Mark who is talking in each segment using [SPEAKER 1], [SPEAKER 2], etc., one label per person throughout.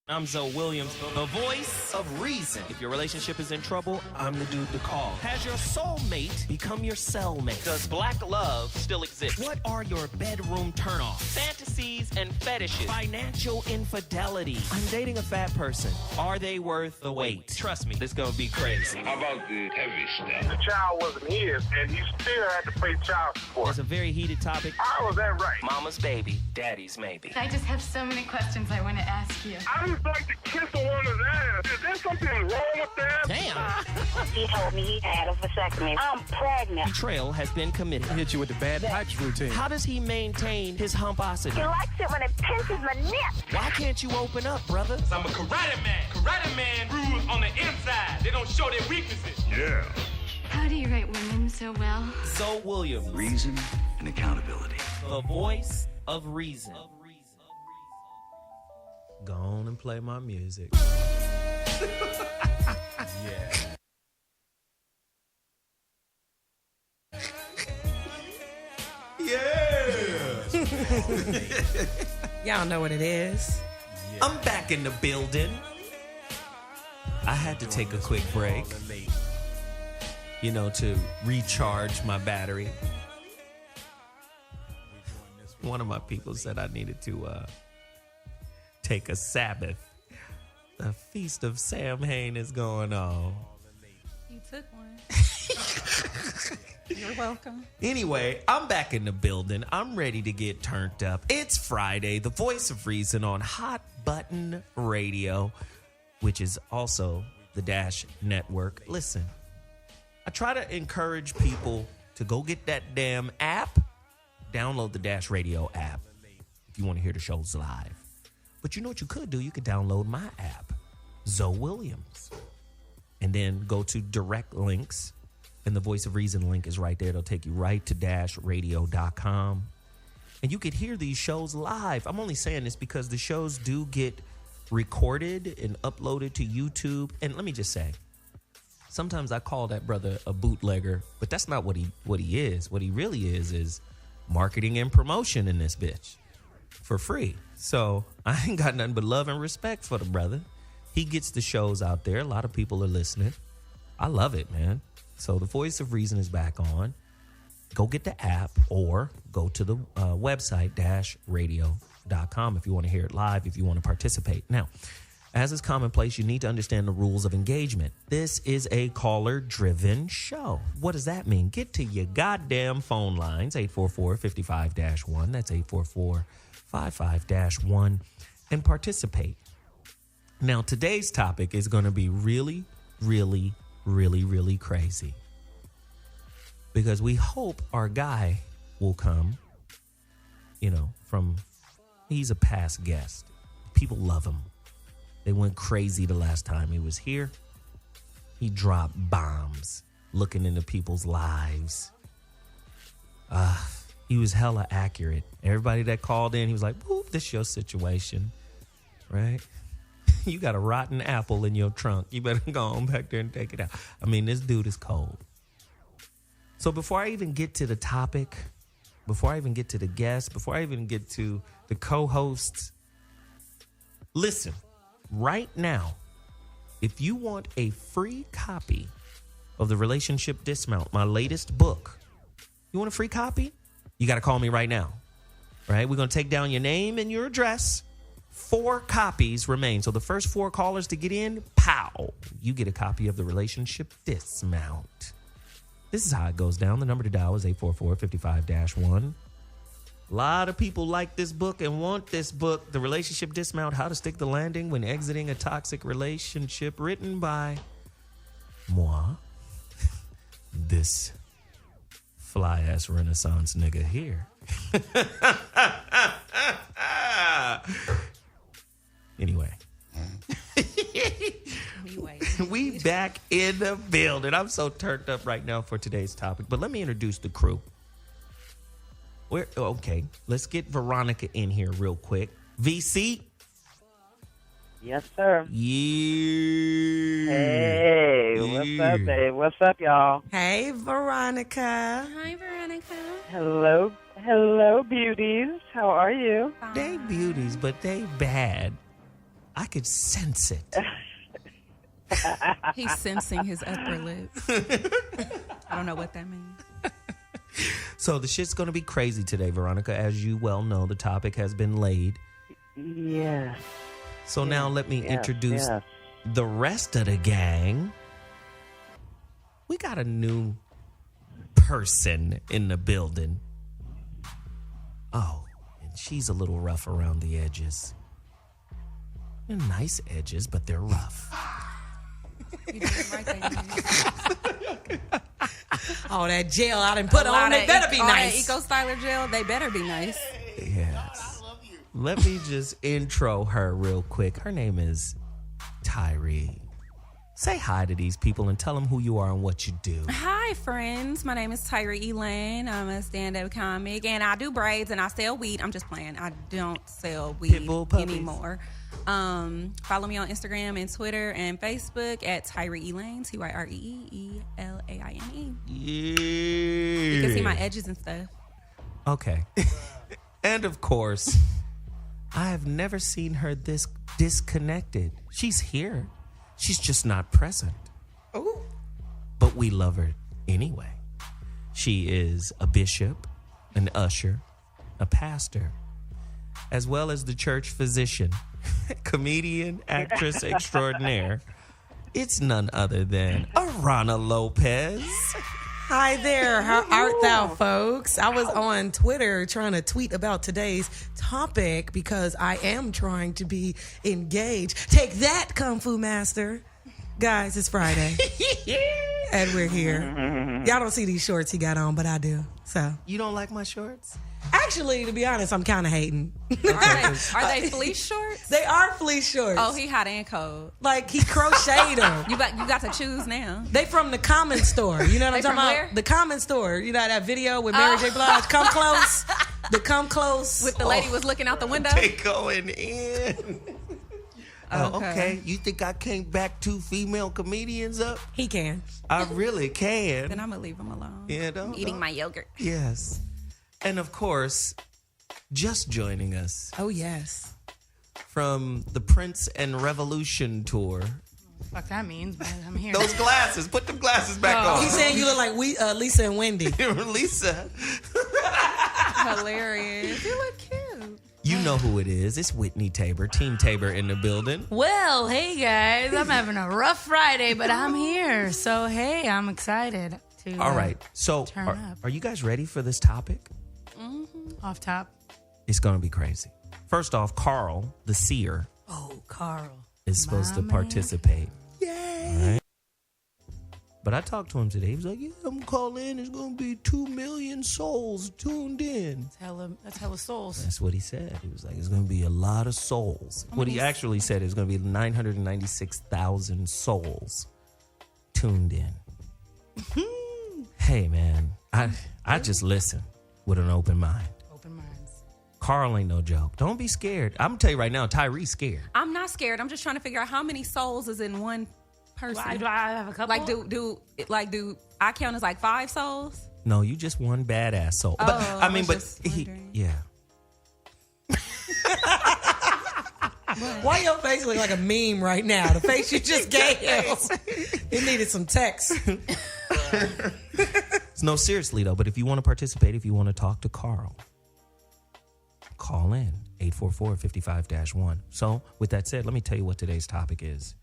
[SPEAKER 1] I'm ZoWilliams, the voice of reason. If your relationship is in trouble, I'm the dude to call. Has your soulmate become your cellmate? Does black love still exist? What are your bedroom turnoffs? Fantasies and fetishes. Financial infidelity. I'm dating a fat person. Are they worth the wait? Trust me, this gonna be crazy.
[SPEAKER 2] How about the heavy stuff?
[SPEAKER 3] The child wasn't his, and he still had to pay child support.
[SPEAKER 1] It's a very heated topic.
[SPEAKER 3] How was that right?
[SPEAKER 1] Mama's baby, daddy's maybe.
[SPEAKER 4] I just have so many questions I want to ask you.
[SPEAKER 3] I just like to kiss a woman's ass. Is there something wrong with that?
[SPEAKER 1] Damn.
[SPEAKER 5] He told me he had a vasectomy. I'm pregnant.
[SPEAKER 1] Betrayal has been committed.
[SPEAKER 6] Hit you with the bad pipes routine.
[SPEAKER 1] How does he maintain his humposity?
[SPEAKER 5] He likes it when it pinches my neck.
[SPEAKER 1] Why can't you open up, brother?
[SPEAKER 7] I'm a karate man. Karate man rules on the inside. They don't show their weaknesses.
[SPEAKER 3] Yeah.
[SPEAKER 4] How do you write women so well?
[SPEAKER 1] ZoWilliams,
[SPEAKER 2] Reason and accountability.
[SPEAKER 1] the voice of reason.
[SPEAKER 8] Go on and play my music. Yeah.
[SPEAKER 9] Y'all know what it is.
[SPEAKER 8] I'm back in the building. I had to take a quick break, to recharge my battery. One of my people said I needed to take a Sabbath. The Feast of Samhain is going on.
[SPEAKER 9] You took one. You're welcome.
[SPEAKER 8] Anyway, I'm back in the building. I'm ready to get turned up. It's Friday, the voice of reason on Hot Button Radio, which is also the Dash Network. Listen, I try to encourage people to go get that damn app. Download the Dash Radio app if you want to hear the shows live. But you know what you could do? You could download my app, ZoWilliams, and then go to direct links. And the Voice of Reason link is right there. It'll take you right to dashradio.com. And you could hear these shows live. I'm only saying this because the shows do get recorded and uploaded to YouTube. And let me just say, sometimes I call that brother a bootlegger, but that's not what he is. What he really is marketing and promotion in this bitch for free. So I ain't got nothing but love and respect for the brother. He gets the shows out there. A lot of people are listening. I love it, man. So the Voice of Reason is back on. Go get the app or go to the website, dashradio.com, if you want to hear it live, if you want to participate. Now, as is commonplace, you need to understand the rules of engagement. This is a caller-driven show. What does that mean? Get to your goddamn phone lines, 844-55-1. That's 844-55-1, and participate. Now, today's topic is going to be really, really, really, really crazy, because we hope our guy will come, he's a past guest. People love him. They went crazy the last time he was here. He dropped bombs looking into people's lives. He was hella accurate. Everybody that called in, he was like, whoop, this your situation, right? You got a rotten apple in your trunk. You better go on back there and take it out. I mean, this dude is cold. So before I even get to the topic, before I even get to the guests, before I even get to the co-hosts, listen, right now, if you want a free copy of The Relationship Dismount, my latest book, you want a free copy? You got to call me right now, right? We're going to take down your name and your address. 4 copies remain. So the first 4 callers to get in, pow, you get a copy of The Relationship Dismount. This is how it goes down. The number to dial is 844-55-1. A lot of people like this book and want this book, The Relationship Dismount, How to Stick the Landing When Exiting a Toxic Relationship, written by moi, this fly-ass Renaissance nigga here. Anyway. We back in the building. I'm so turned up right now for today's topic. But let me introduce the crew. Okay, let's get Veronica in here real quick. VC?
[SPEAKER 10] Yes, sir.
[SPEAKER 8] Yeah.
[SPEAKER 10] Hey, what's up, babe? What's up, y'all?
[SPEAKER 9] Hey, Veronica.
[SPEAKER 4] Hi, Veronica.
[SPEAKER 10] Hello, beauties. How are you?
[SPEAKER 8] They beauties, but they bad. I could sense it.
[SPEAKER 9] He's sensing his upper lip. I don't know what that means.
[SPEAKER 8] So the shit's going to be crazy today, Veronica. As you well know, the topic has been laid.
[SPEAKER 10] Yes.
[SPEAKER 8] So now let me introduce the rest of the gang. We got a new person in the building. Oh, and she's a little rough around the edges. They're nice edges, but they're rough.
[SPEAKER 9] You did it right there.
[SPEAKER 6] All that gel I done put on, they better be nice.
[SPEAKER 9] Eco Styler gel, they better be nice.
[SPEAKER 8] Yes. Let me just intro her real quick. Her name is Tyree. Say hi to these people and tell them who you are and what you do.
[SPEAKER 9] Hi, friends. My name is Tyree Elaine. I'm a stand-up comic, and I do braids, and I sell weed. I'm just playing. I don't sell weed anymore. Follow me on Instagram and Twitter and Facebook at Tyree Elaine, TyreeElaine.
[SPEAKER 8] Yeah.
[SPEAKER 9] You can see my edges and stuff.
[SPEAKER 8] Okay. And of course, I have never seen her this disconnected. She's here. She's just not present.
[SPEAKER 6] Ooh.
[SPEAKER 8] But we love her anyway. She is a bishop, an usher, a pastor, as well as the church physician, comedian, actress extraordinaire. It's none other than Aarona Lopez.
[SPEAKER 6] Hi there. How art thou, folks? I was on Twitter trying to tweet about today's topic because I am trying to be engaged. Take that, Kung Fu Master. Guys, it's Friday. And we're here. Y'all don't see these shorts he got on, but I do. So
[SPEAKER 8] You don't like my shorts?
[SPEAKER 6] actually, to be honest, I'm kind of hating.
[SPEAKER 9] Are they fleece shorts?
[SPEAKER 6] They are fleece shorts.
[SPEAKER 9] Oh, he hot and cold.
[SPEAKER 6] Like he crocheted them.
[SPEAKER 9] You got to choose now.
[SPEAKER 6] They from the Common Store. You know what I'm
[SPEAKER 9] They
[SPEAKER 6] talking
[SPEAKER 9] from
[SPEAKER 6] about?
[SPEAKER 9] where?
[SPEAKER 6] The Common Store. You know that video with Mary J. Blige? Come close. The Come Close.
[SPEAKER 9] With the lady was looking out the window.
[SPEAKER 8] They going in. Oh, okay. You think I can't back two female comedians up?
[SPEAKER 6] He can.
[SPEAKER 8] I really can.
[SPEAKER 9] Then I'm gonna leave him alone.
[SPEAKER 8] Yeah,
[SPEAKER 9] I'm eating my yogurt.
[SPEAKER 8] Yes. And of course, just joining us
[SPEAKER 6] Oh, yes.
[SPEAKER 8] from the Prince and Revolution tour.
[SPEAKER 11] Fuck that means, but I'm here.
[SPEAKER 8] Those glasses. Put them glasses back on.
[SPEAKER 6] He's saying you look like Lisa and Wendy.
[SPEAKER 8] Lisa.
[SPEAKER 9] Hilarious. You look cute.
[SPEAKER 8] You know who it is. It's Whitney Tabor, Team Tabor in the building.
[SPEAKER 11] Well, hey guys, I'm having a rough Friday, but I'm here. So hey, I'm excited to.
[SPEAKER 8] All right. So
[SPEAKER 11] turn up.
[SPEAKER 8] are you guys ready for this topic?
[SPEAKER 11] Off top.
[SPEAKER 8] It's going to be crazy. First off, Carl, the seer,
[SPEAKER 11] Oh, Carl.
[SPEAKER 8] is supposed to
[SPEAKER 11] My man.
[SPEAKER 8] participate. Yay! All right? But I talked to him today. He was like, yeah, I'm calling in. There's going to be 2 million souls tuned in.
[SPEAKER 11] That's hella souls.
[SPEAKER 8] That's what he said. He was like, it's going to be a lot of souls. What he actually said is going to be 996,000 souls tuned in. Hey, man, I just listen with an open mind.
[SPEAKER 11] Open minds.
[SPEAKER 8] Carl ain't no joke. Don't be scared. I'm going to tell you right now, Tyree's scared.
[SPEAKER 9] I'm not scared. I'm just trying to figure out how many souls is in one person.
[SPEAKER 11] Why, do I have a couple?
[SPEAKER 9] Like do I count as like 5 souls?
[SPEAKER 8] No, you just one badass soul.
[SPEAKER 9] Oh,
[SPEAKER 8] But I mean,
[SPEAKER 9] was
[SPEAKER 8] but
[SPEAKER 9] just
[SPEAKER 8] he,
[SPEAKER 9] wondering.
[SPEAKER 8] yeah.
[SPEAKER 6] Why your face look like a meme right now? The face you just gave him. It needed some text.
[SPEAKER 8] No, seriously though, but if you want to participate, if you want to talk to Carl, call in 844-55-1. So with that said, let me tell you what today's topic is.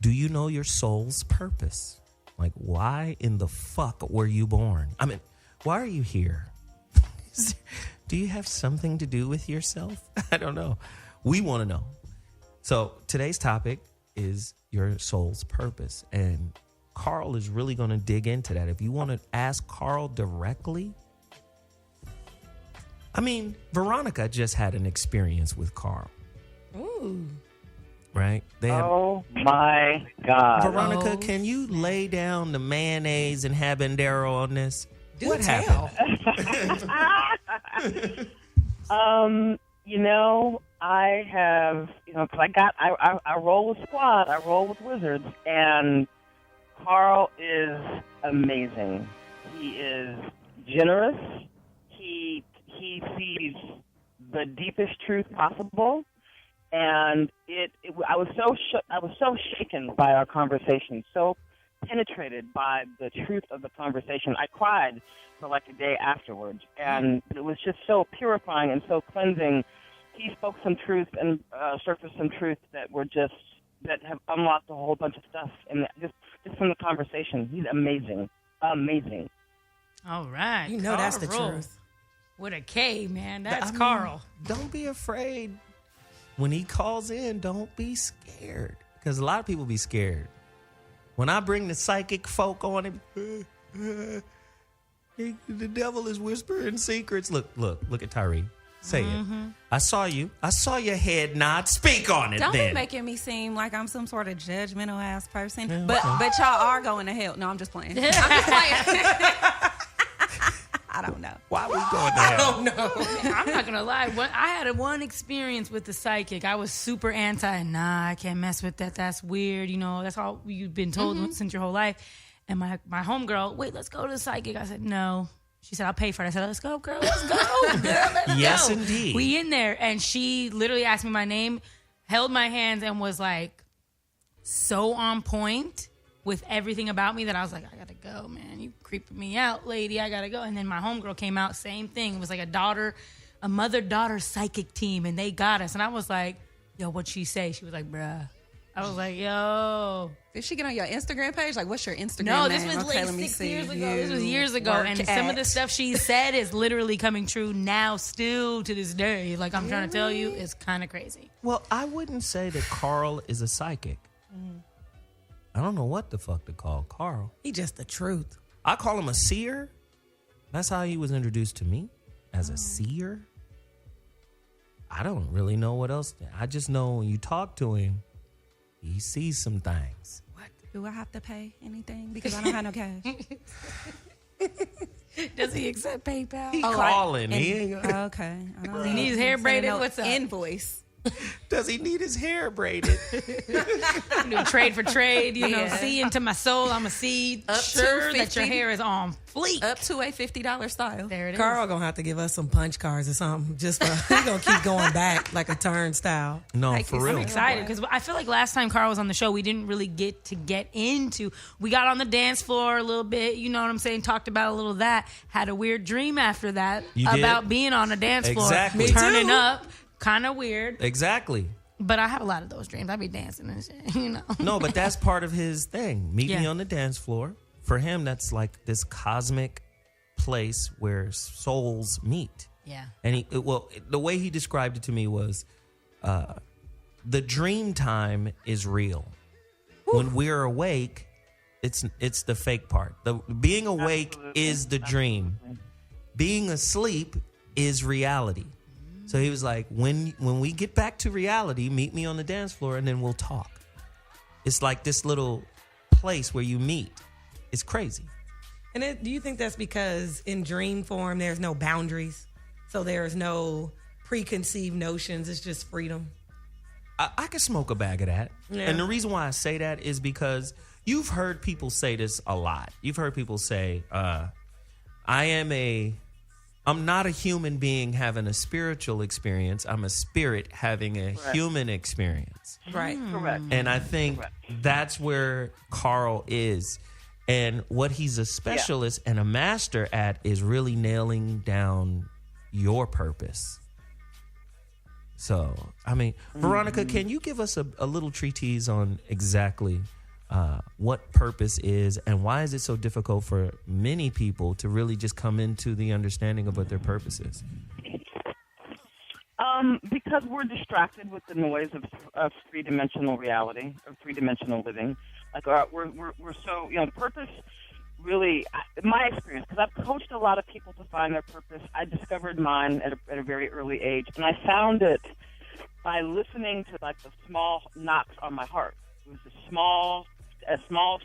[SPEAKER 8] Do you know your soul's purpose? Like, why in the fuck were you born? I mean, why are you here? Do you have something to do with yourself? I don't know. We want to know. So today's topic is your soul's purpose. And Carl is really going to dig into that. If you want to ask Carl directly, I mean, Veronica just had an experience with Carl.
[SPEAKER 6] Ooh.
[SPEAKER 8] Right? They had,
[SPEAKER 10] Oh my God.
[SPEAKER 8] Veronica, can you lay down the mayonnaise and habanero on this? What
[SPEAKER 6] tell.
[SPEAKER 8] happened?
[SPEAKER 10] I have, because I roll with squad, I roll with wizards, and Carl is amazing. He is generous. He sees the deepest truth possible, And I was so shaken by our conversation, so penetrated by the truth of the conversation. I cried for like a day afterwards, and it was just so purifying and so cleansing. He spoke some truth and surfaced some truth that have unlocked a whole bunch of stuff, and just from the conversation. He's amazing.
[SPEAKER 11] All right.
[SPEAKER 6] You know that's the truth.
[SPEAKER 11] With a K, man. That's Carl.
[SPEAKER 8] Don't be afraid. When he calls in, don't be scared. Because a lot of people be scared. When I bring the psychic folk on him, the devil is whispering secrets. Look at Tyree. Say it. I saw you. I saw your head nod. Speak on it.
[SPEAKER 9] Don't
[SPEAKER 8] then.
[SPEAKER 9] be making me seem like I'm some sort of judgmental ass person.
[SPEAKER 8] Yeah,
[SPEAKER 9] but y'all are going to hell. No, I'm just playing. I'm just playing. I don't know.
[SPEAKER 8] Why we going to hell?
[SPEAKER 6] I don't know.
[SPEAKER 11] I'm not gonna lie. I had one experience with the psychic. I was super anti. Nah, I can't mess with that. That's weird. You know, that's all you've been told since your whole life. And my homegirl, wait, let's go to the psychic. I said no. She said, I'll pay for it. I said, let's go, girl. Let's go, girl. Let's go.
[SPEAKER 8] Yes, indeed.
[SPEAKER 11] We in there. And she literally asked me my name, held my hands, and was like so on point with everything about me that I was like, I got to go, man. You creeping me out, lady. I got to go. And then my homegirl came out, same thing. It was like a mother-daughter psychic team, and they got us. And I was like, yo, what'd she say? She was like, bruh. I was like, yo.
[SPEAKER 9] Did she get on your Instagram page? Like, what's your Instagram
[SPEAKER 11] No,
[SPEAKER 9] name?
[SPEAKER 11] this was like 6 years ago. This was years ago.
[SPEAKER 9] Work
[SPEAKER 11] And some of the stuff she said is literally coming true now, still to this day. Like, I'm trying to tell you, it's kind of crazy.
[SPEAKER 8] Well, I wouldn't say that Carl is a psychic. I don't know what the fuck to call Carl.
[SPEAKER 6] He just the truth.
[SPEAKER 8] I call him a seer. That's how he was introduced to me, as a seer. I don't really know what else. I just know when you talk to him, he sees some things.
[SPEAKER 9] What? Do I have to pay anything? Because I don't have no cash.
[SPEAKER 11] Does he accept PayPal?
[SPEAKER 8] He calling. He ain't
[SPEAKER 9] okay.
[SPEAKER 11] Does he need his hair braided? What's up?
[SPEAKER 9] Invoice.
[SPEAKER 8] Does he need his hair braided?
[SPEAKER 11] Trade for trade, you know, see into my soul. I'm a seed.
[SPEAKER 9] Up
[SPEAKER 11] sure
[SPEAKER 9] to
[SPEAKER 11] that your
[SPEAKER 9] 50.
[SPEAKER 11] hair is on fleek.
[SPEAKER 9] Up to a $50 style.
[SPEAKER 11] There it is.
[SPEAKER 6] Carl gonna have to give us some punch cards or something. Just for he's gonna keep going back like a turnstile.
[SPEAKER 8] No,
[SPEAKER 9] Thank
[SPEAKER 8] for
[SPEAKER 9] you.
[SPEAKER 8] real.
[SPEAKER 11] I'm excited because I feel like last time Carl was on the show, we didn't really get into. We got on the dance floor a little bit, you know what I'm saying? Talked about a little of that. Had a weird dream after that about being on a dance floor,
[SPEAKER 8] Exactly.
[SPEAKER 11] turning
[SPEAKER 6] Me too.
[SPEAKER 11] up, kind of weird.
[SPEAKER 8] Exactly.
[SPEAKER 11] But I have a lot of those dreams. I be dancing and shit, you know.
[SPEAKER 8] No, but that's part of his thing. Meet me
[SPEAKER 11] Yeah.
[SPEAKER 8] on the dance floor. For him, that's like this cosmic place where souls meet.
[SPEAKER 11] Yeah.
[SPEAKER 8] And the way he described it to me was, the dream time is real. When we're awake, it's the fake part. The being awake is the dream. Being asleep is reality. So he was like, when we get back to reality, meet me on the dance floor and then we'll talk. It's like this little place where you meet. It's crazy.
[SPEAKER 6] And do you think that's because in dream form there's no boundaries, so there's no preconceived notions? It's just freedom.
[SPEAKER 8] I could smoke a bag of that.
[SPEAKER 6] Yeah.
[SPEAKER 8] And the reason why I say that is because you've heard people say this a lot. You've heard people say, I'm not a human being having a spiritual experience. I'm a spirit having a human experience.
[SPEAKER 6] Right.
[SPEAKER 10] Correct.
[SPEAKER 8] And I think that's where Carl is. And what he's a specialist and a master at is really nailing down your purpose. So, I mean, Veronica, can you give us a little treatise on exactly what purpose is and why is it so difficult for many people to really just come into the understanding of what their purpose is?
[SPEAKER 10] Because we're distracted with the noise of three-dimensional reality, of three-dimensional living. Like we're so, purpose really, my experience, because I've coached a lot of people to find their purpose. I discovered mine at a very early age, and I found it by listening to like the small knocks on my heart. It was a small,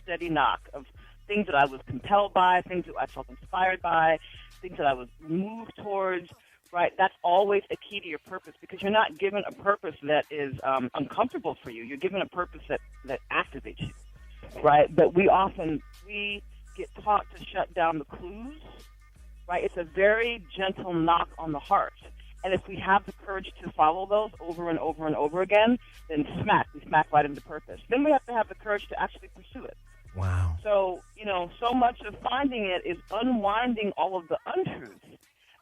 [SPEAKER 10] steady knock of things that I was compelled by, things that I felt inspired by, things that I was moved towards. Right, that's always a key to your purpose because you're not given a purpose that is uncomfortable for you. You're given a purpose that activates you, right? But we get taught to shut down the clues, right? It's a very gentle knock on the heart. And if we have the courage to follow those over and over and over again, then we smack right into purpose. Then we have to have the courage to actually pursue it.
[SPEAKER 8] Wow.
[SPEAKER 10] So, so much of finding it is unwinding all of the untruths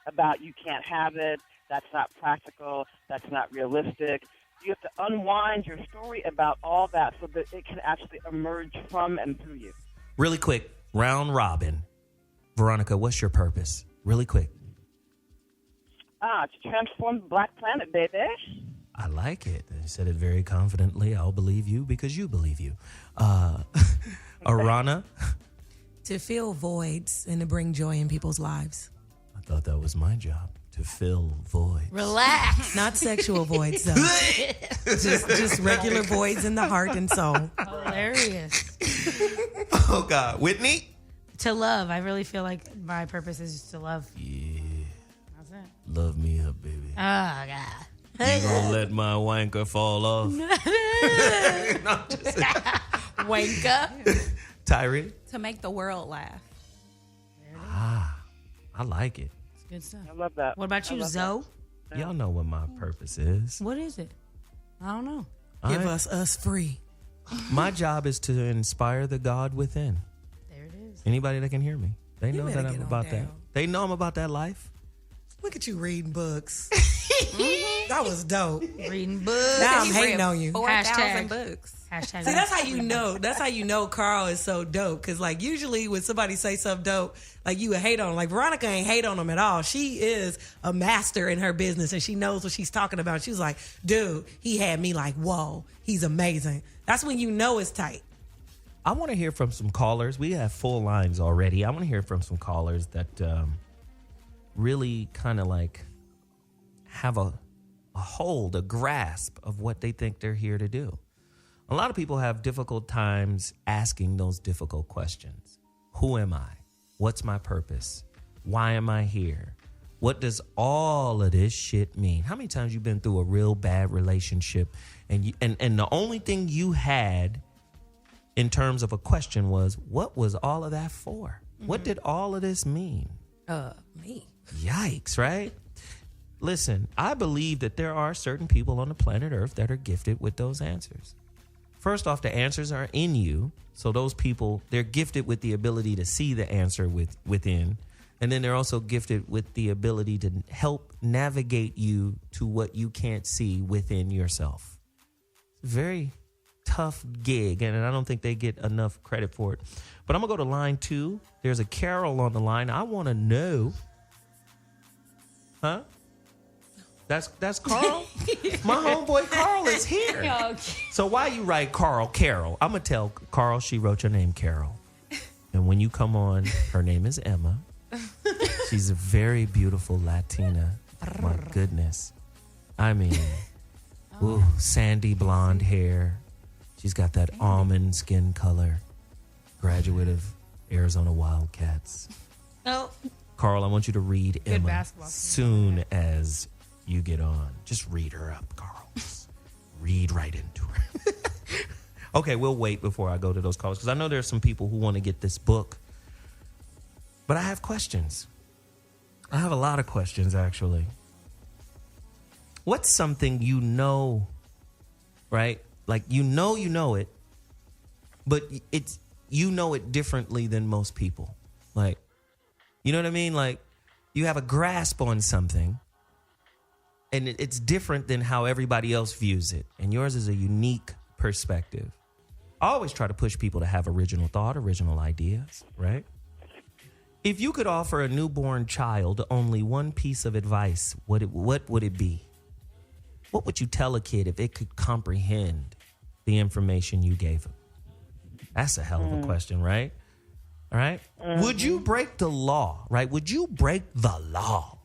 [SPEAKER 10] about you can't have it, that's not practical, that's not realistic. You have to unwind your story about all that so that it can actually emerge from and through you.
[SPEAKER 8] Really quick, round robin. Veronica, what's your purpose? Really quick.
[SPEAKER 10] To transform the black planet, baby.
[SPEAKER 8] I like it. You said it very confidently. I'll believe you because you believe you. Aarona?
[SPEAKER 6] To fill voids and to bring joy in people's lives.
[SPEAKER 8] I thought that was my job, to fill voids.
[SPEAKER 11] Relax.
[SPEAKER 6] Not sexual voids, though. just regular voids in the heart and soul.
[SPEAKER 11] Hilarious.
[SPEAKER 8] Oh, God. Whitney?
[SPEAKER 11] To love. I really feel like my purpose is just to love.
[SPEAKER 8] Yeah.
[SPEAKER 11] That's it.
[SPEAKER 8] Love me up, baby.
[SPEAKER 11] Oh, God.
[SPEAKER 8] You gonna let my wanker fall off?
[SPEAKER 11] Wanker.
[SPEAKER 8] Tyree?
[SPEAKER 9] To make the world laugh.
[SPEAKER 8] I like it.
[SPEAKER 11] It's good stuff.
[SPEAKER 10] I love that.
[SPEAKER 11] What about you, Zoe?
[SPEAKER 8] Y'all know what my purpose is.
[SPEAKER 11] What is it? I don't know.
[SPEAKER 6] Give us free.
[SPEAKER 8] My job is to inspire the God within.
[SPEAKER 11] There it is.
[SPEAKER 8] Anybody that can hear me. They know
[SPEAKER 6] better
[SPEAKER 8] that I'm
[SPEAKER 6] get on
[SPEAKER 8] about that.
[SPEAKER 6] down.
[SPEAKER 8] They know I'm about that life.
[SPEAKER 6] Look at you reading books. That was dope.
[SPEAKER 11] Reading books.
[SPEAKER 6] Now I'm hating on you.
[SPEAKER 9] 4,000 books.
[SPEAKER 11] Hashtag.
[SPEAKER 6] See, that's how you know. That's how you know Carl is so dope. Because, like, usually when somebody say something dope, like, you would hate on him. Like, Veronica ain't hate on him at all. She is a master in her business, and she knows what she's talking about. She was like, dude, he had me like, whoa, he's amazing. That's when you know it's tight.
[SPEAKER 8] I want to hear from some callers. We have full lines already. I want to hear from some callers that really kind of, like, have a hold, a grasp of what they think they're here to do. A lot of people have difficult times asking those difficult questions. Who am I? What's my purpose? Why am I here? What does all of this shit mean? How many times you been through a real bad relationship and the only thing you had in terms of a question was, what was all of that for? Mm-hmm. What did all of this mean?
[SPEAKER 6] Me.
[SPEAKER 8] Yikes, right? Listen, I believe that there are certain people on the planet Earth that are gifted with those answers. First off, the answers are in you. So those people, they're gifted with the ability to see the answer within. And then they're also gifted with the ability to help navigate you to what you can't see within yourself. Very tough gig, and I don't think they get enough credit for it. But I'm going to go to line 2. There's a Carol on the line. I want to know. Huh? That's Carl? My homeboy Carl is here.
[SPEAKER 11] Okay.
[SPEAKER 8] So why you write Carl? I'm going to tell Carl she wrote your name Carol. And when you come on, her name is Emma. She's a very beautiful Latina. My goodness. I mean, sandy blonde hair. She's got that almond skin color. Graduate of Arizona Wildcats.
[SPEAKER 11] Oh.
[SPEAKER 8] Carl, I want you to read
[SPEAKER 11] Good
[SPEAKER 8] Emma
[SPEAKER 11] basketball.
[SPEAKER 8] soon as you get on. Just read her up, Carl. Just read right into her. Okay, we'll wait before I go to those calls because I know there's some people who want to get this book. But I have questions. I have a lot of questions, actually. What's something you know, right? Like, you know it, but it's you know it differently than most people. Like, you know what I mean? Like, you have a grasp on something, and it's different than how everybody else views it. And yours is a unique perspective. I always try to push people to have original thought, original ideas, right? If you could offer a newborn child only one piece of advice, what would it be? What would you tell a kid if it could comprehend the information you gave him? That's a hell of a question, right? All right? Mm-hmm. Would you break the law, right? Would you break the law?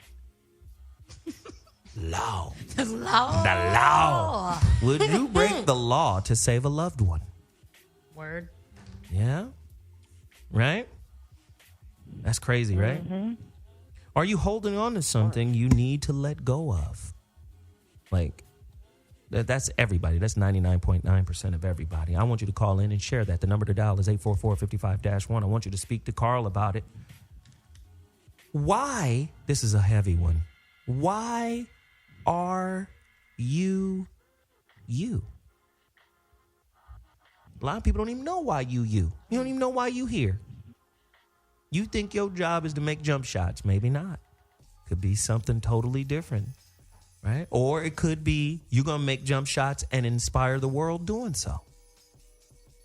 [SPEAKER 8] Law.
[SPEAKER 11] The law.
[SPEAKER 8] The law. Would you break the law to save a loved one?
[SPEAKER 11] Word.
[SPEAKER 8] Yeah? Right? That's crazy, right? Mm-hmm. Are you holding on to something you need to let go of? Like, that's everybody. That's 99.9% of everybody. I want you to call in and share that. The number to dial is 844-55-1. I want you to speak to Carl about it. Why, this is a heavy one, why are you? A lot of people don't even know why you. You don't even know why you here. You think your job is to make jump shots. Maybe not. Could be something totally different, right? Or it could be you're going to make jump shots and inspire the world doing so.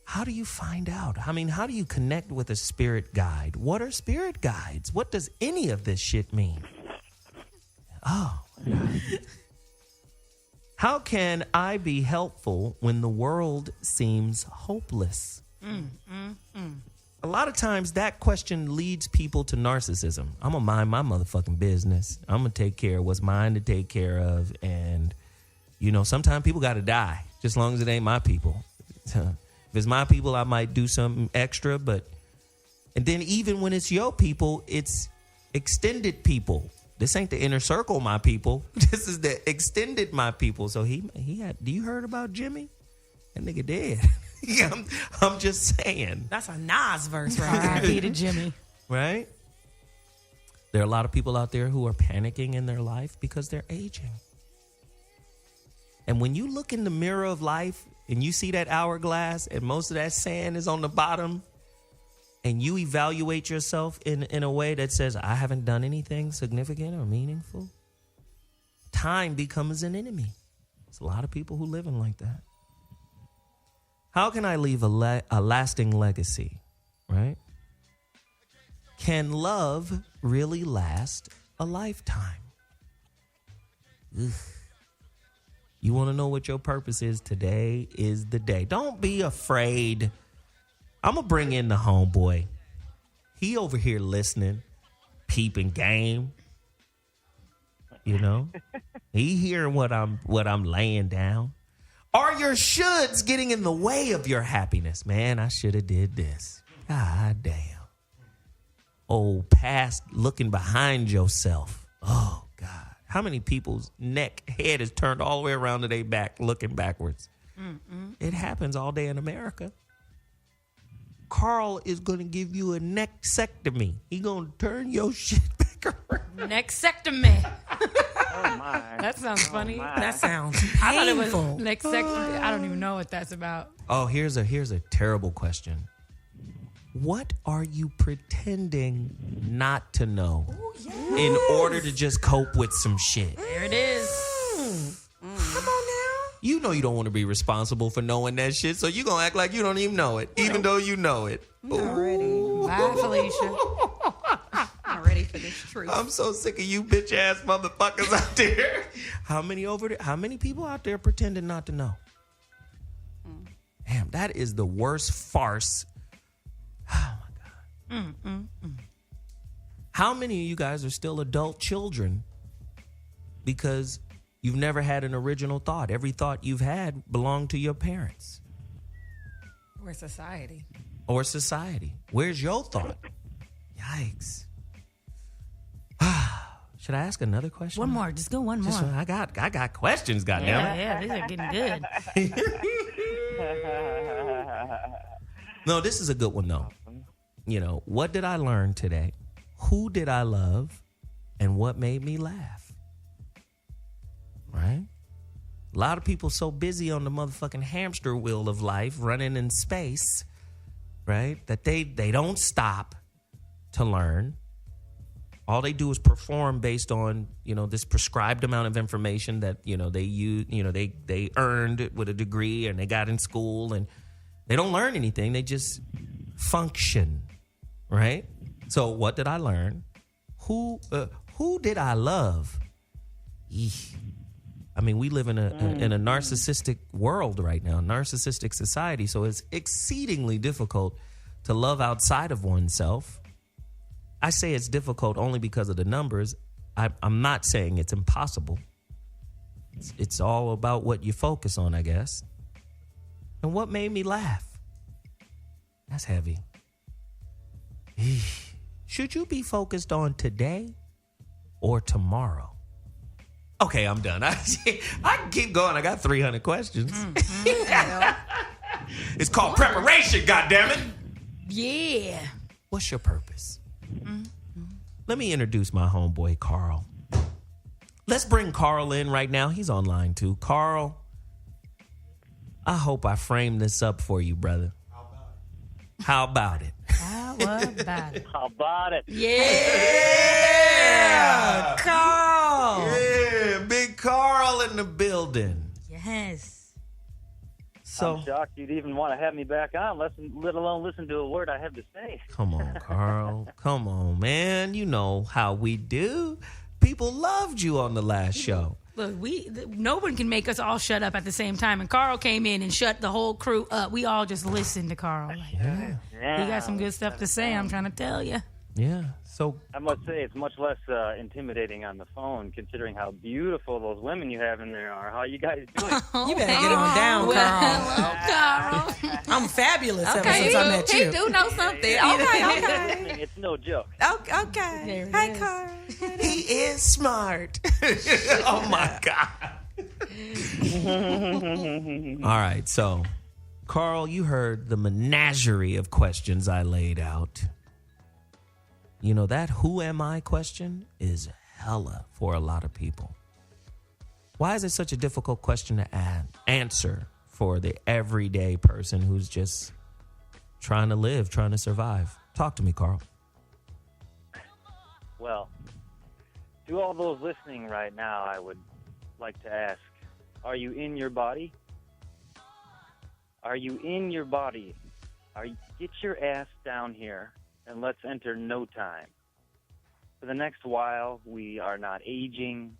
[SPEAKER 8] How do you find out? I mean, how do you connect with a spirit guide? What are spirit guides? What does any of this shit mean? Oh, how can I be helpful when the world seems hopeless? A lot of times that question leads people to narcissism. I'm going to mind my motherfucking business. I'm going to take care of what's mine to take care of. And, sometimes people got to die, just as long as it ain't my people. If it's my people, I might do something extra. And then even when it's your people, it's extended people. This ain't the inner circle, my people. This is the extended my people. So he had. Do you heard about Jimmy? That nigga dead. I'm just saying.
[SPEAKER 6] That's a Nas verse, right?
[SPEAKER 11] R.I.P. to Jimmy.
[SPEAKER 8] Right? There are a lot of people out there who are panicking in their life because they're aging. And when you look in the mirror of life and you see that hourglass and most of that sand is on the bottom, and you evaluate yourself in a way that says, I haven't done anything significant or meaningful, time becomes an enemy. There's a lot of people who live in like that. How can I leave a lasting legacy, right? Can love really last a lifetime? Ugh. You want to know what your purpose is? Today is the day. Don't be afraid. I'm going to bring in the homeboy. He over here listening, peeping game. He hearing what I'm laying down. Are your shoulds getting in the way of your happiness? Man, I should have did this. God damn. Oh, past looking behind yourself. Oh, God. How many people's head is turned all the way around to their back looking backwards? It happens all day in America. Carl is going to give you a neckectomy. He going to turn your shit back around.
[SPEAKER 11] Neckectomy.
[SPEAKER 10] Oh, my.
[SPEAKER 11] That sounds funny.
[SPEAKER 6] That sounds painful.
[SPEAKER 11] I thought it was neckectomy. I don't even know what that's about.
[SPEAKER 8] Oh, here's a terrible question. What are you pretending not to know in order to just cope with some shit?
[SPEAKER 11] There it is.
[SPEAKER 6] Come on now.
[SPEAKER 8] You know you don't want to be responsible for knowing that shit, so you going to act like you don't even know it, even though you know it.
[SPEAKER 9] Already.
[SPEAKER 11] Bye, Felicia.
[SPEAKER 9] I'm ready for this truth.
[SPEAKER 8] I'm so sick of you bitch ass motherfuckers out there. How many people out there pretending not to know? Damn, that is the worst farce. Oh my God. How many of you guys are still adult children because you've never had an original thought? Every thought you've had belonged to your parents.
[SPEAKER 11] Or society. Where's your thought? Yikes.
[SPEAKER 8] Should I ask another question?
[SPEAKER 11] One more. Just go one more.
[SPEAKER 8] I got questions, goddammit.
[SPEAKER 11] Yeah, these are getting good.
[SPEAKER 8] No, this is a good one, though. What did I learn today? Who did I love? And what made me laugh? Right? A lot of people so busy on the motherfucking hamster wheel of life, running in space, right, that they don't stop to learn. All they do is perform based on, this prescribed amount of information that, they use, they earned with a degree and they got in school, and they don't learn anything. They just function, right? So what did I learn? Who did I love? Eesh. I mean, we live in a narcissistic world right now, narcissistic society. So it's exceedingly difficult to love outside of oneself. I say it's difficult only because of the numbers. I'm not saying it's impossible. It's all about what you focus on, I guess. And what made me laugh? That's heavy. Should you be focused on today or tomorrow? Okay, I'm done. I can keep going. I got 300 questions. It's called preparation, goddammit.
[SPEAKER 11] Yeah.
[SPEAKER 8] What's your purpose? Let me introduce my homeboy, Carl. Let's bring Carl in right now. He's online too. Carl, I hope I framed this up for you, brother. How about it?
[SPEAKER 11] How about it?
[SPEAKER 12] How about it?
[SPEAKER 6] Yeah, Carl.
[SPEAKER 8] Yeah, big Carl in the building.
[SPEAKER 11] Yes.
[SPEAKER 8] So
[SPEAKER 12] I'm shocked you'd even want to have me back on, let alone listen to a word I have to say.
[SPEAKER 8] come on, Carl. Come on, man. You know how we do. People loved you on the last show.
[SPEAKER 11] Look, no one can make us all shut up at the same time. And Carl came in and shut the whole crew up. We all just listened to Carl. Like,
[SPEAKER 8] Yeah.
[SPEAKER 11] he got some good stuff to say. I'm trying to tell you.
[SPEAKER 8] Yeah. So
[SPEAKER 12] I must say it's much less intimidating on the phone, considering how beautiful those women you have in there are. How you guys doing?
[SPEAKER 6] You better get on down, Carl. I'm fabulous ever since I met you.
[SPEAKER 9] He do know something. Okay.
[SPEAKER 12] It's no joke.
[SPEAKER 9] Okay. Hey, Carl.
[SPEAKER 8] he is smart. Oh my God. All right, so Carl, you heard the menagerie of questions I laid out. You know, that who am I question is hella for a lot of people. Why is it such a difficult question to answer for the everyday person who's just trying to live, trying to survive? Talk to me, Carl.
[SPEAKER 12] Well, to all those listening right now, I would like to ask, are you in your body? Are you in your body? Get your ass down here and let's enter no time. For the next while, we are not aging,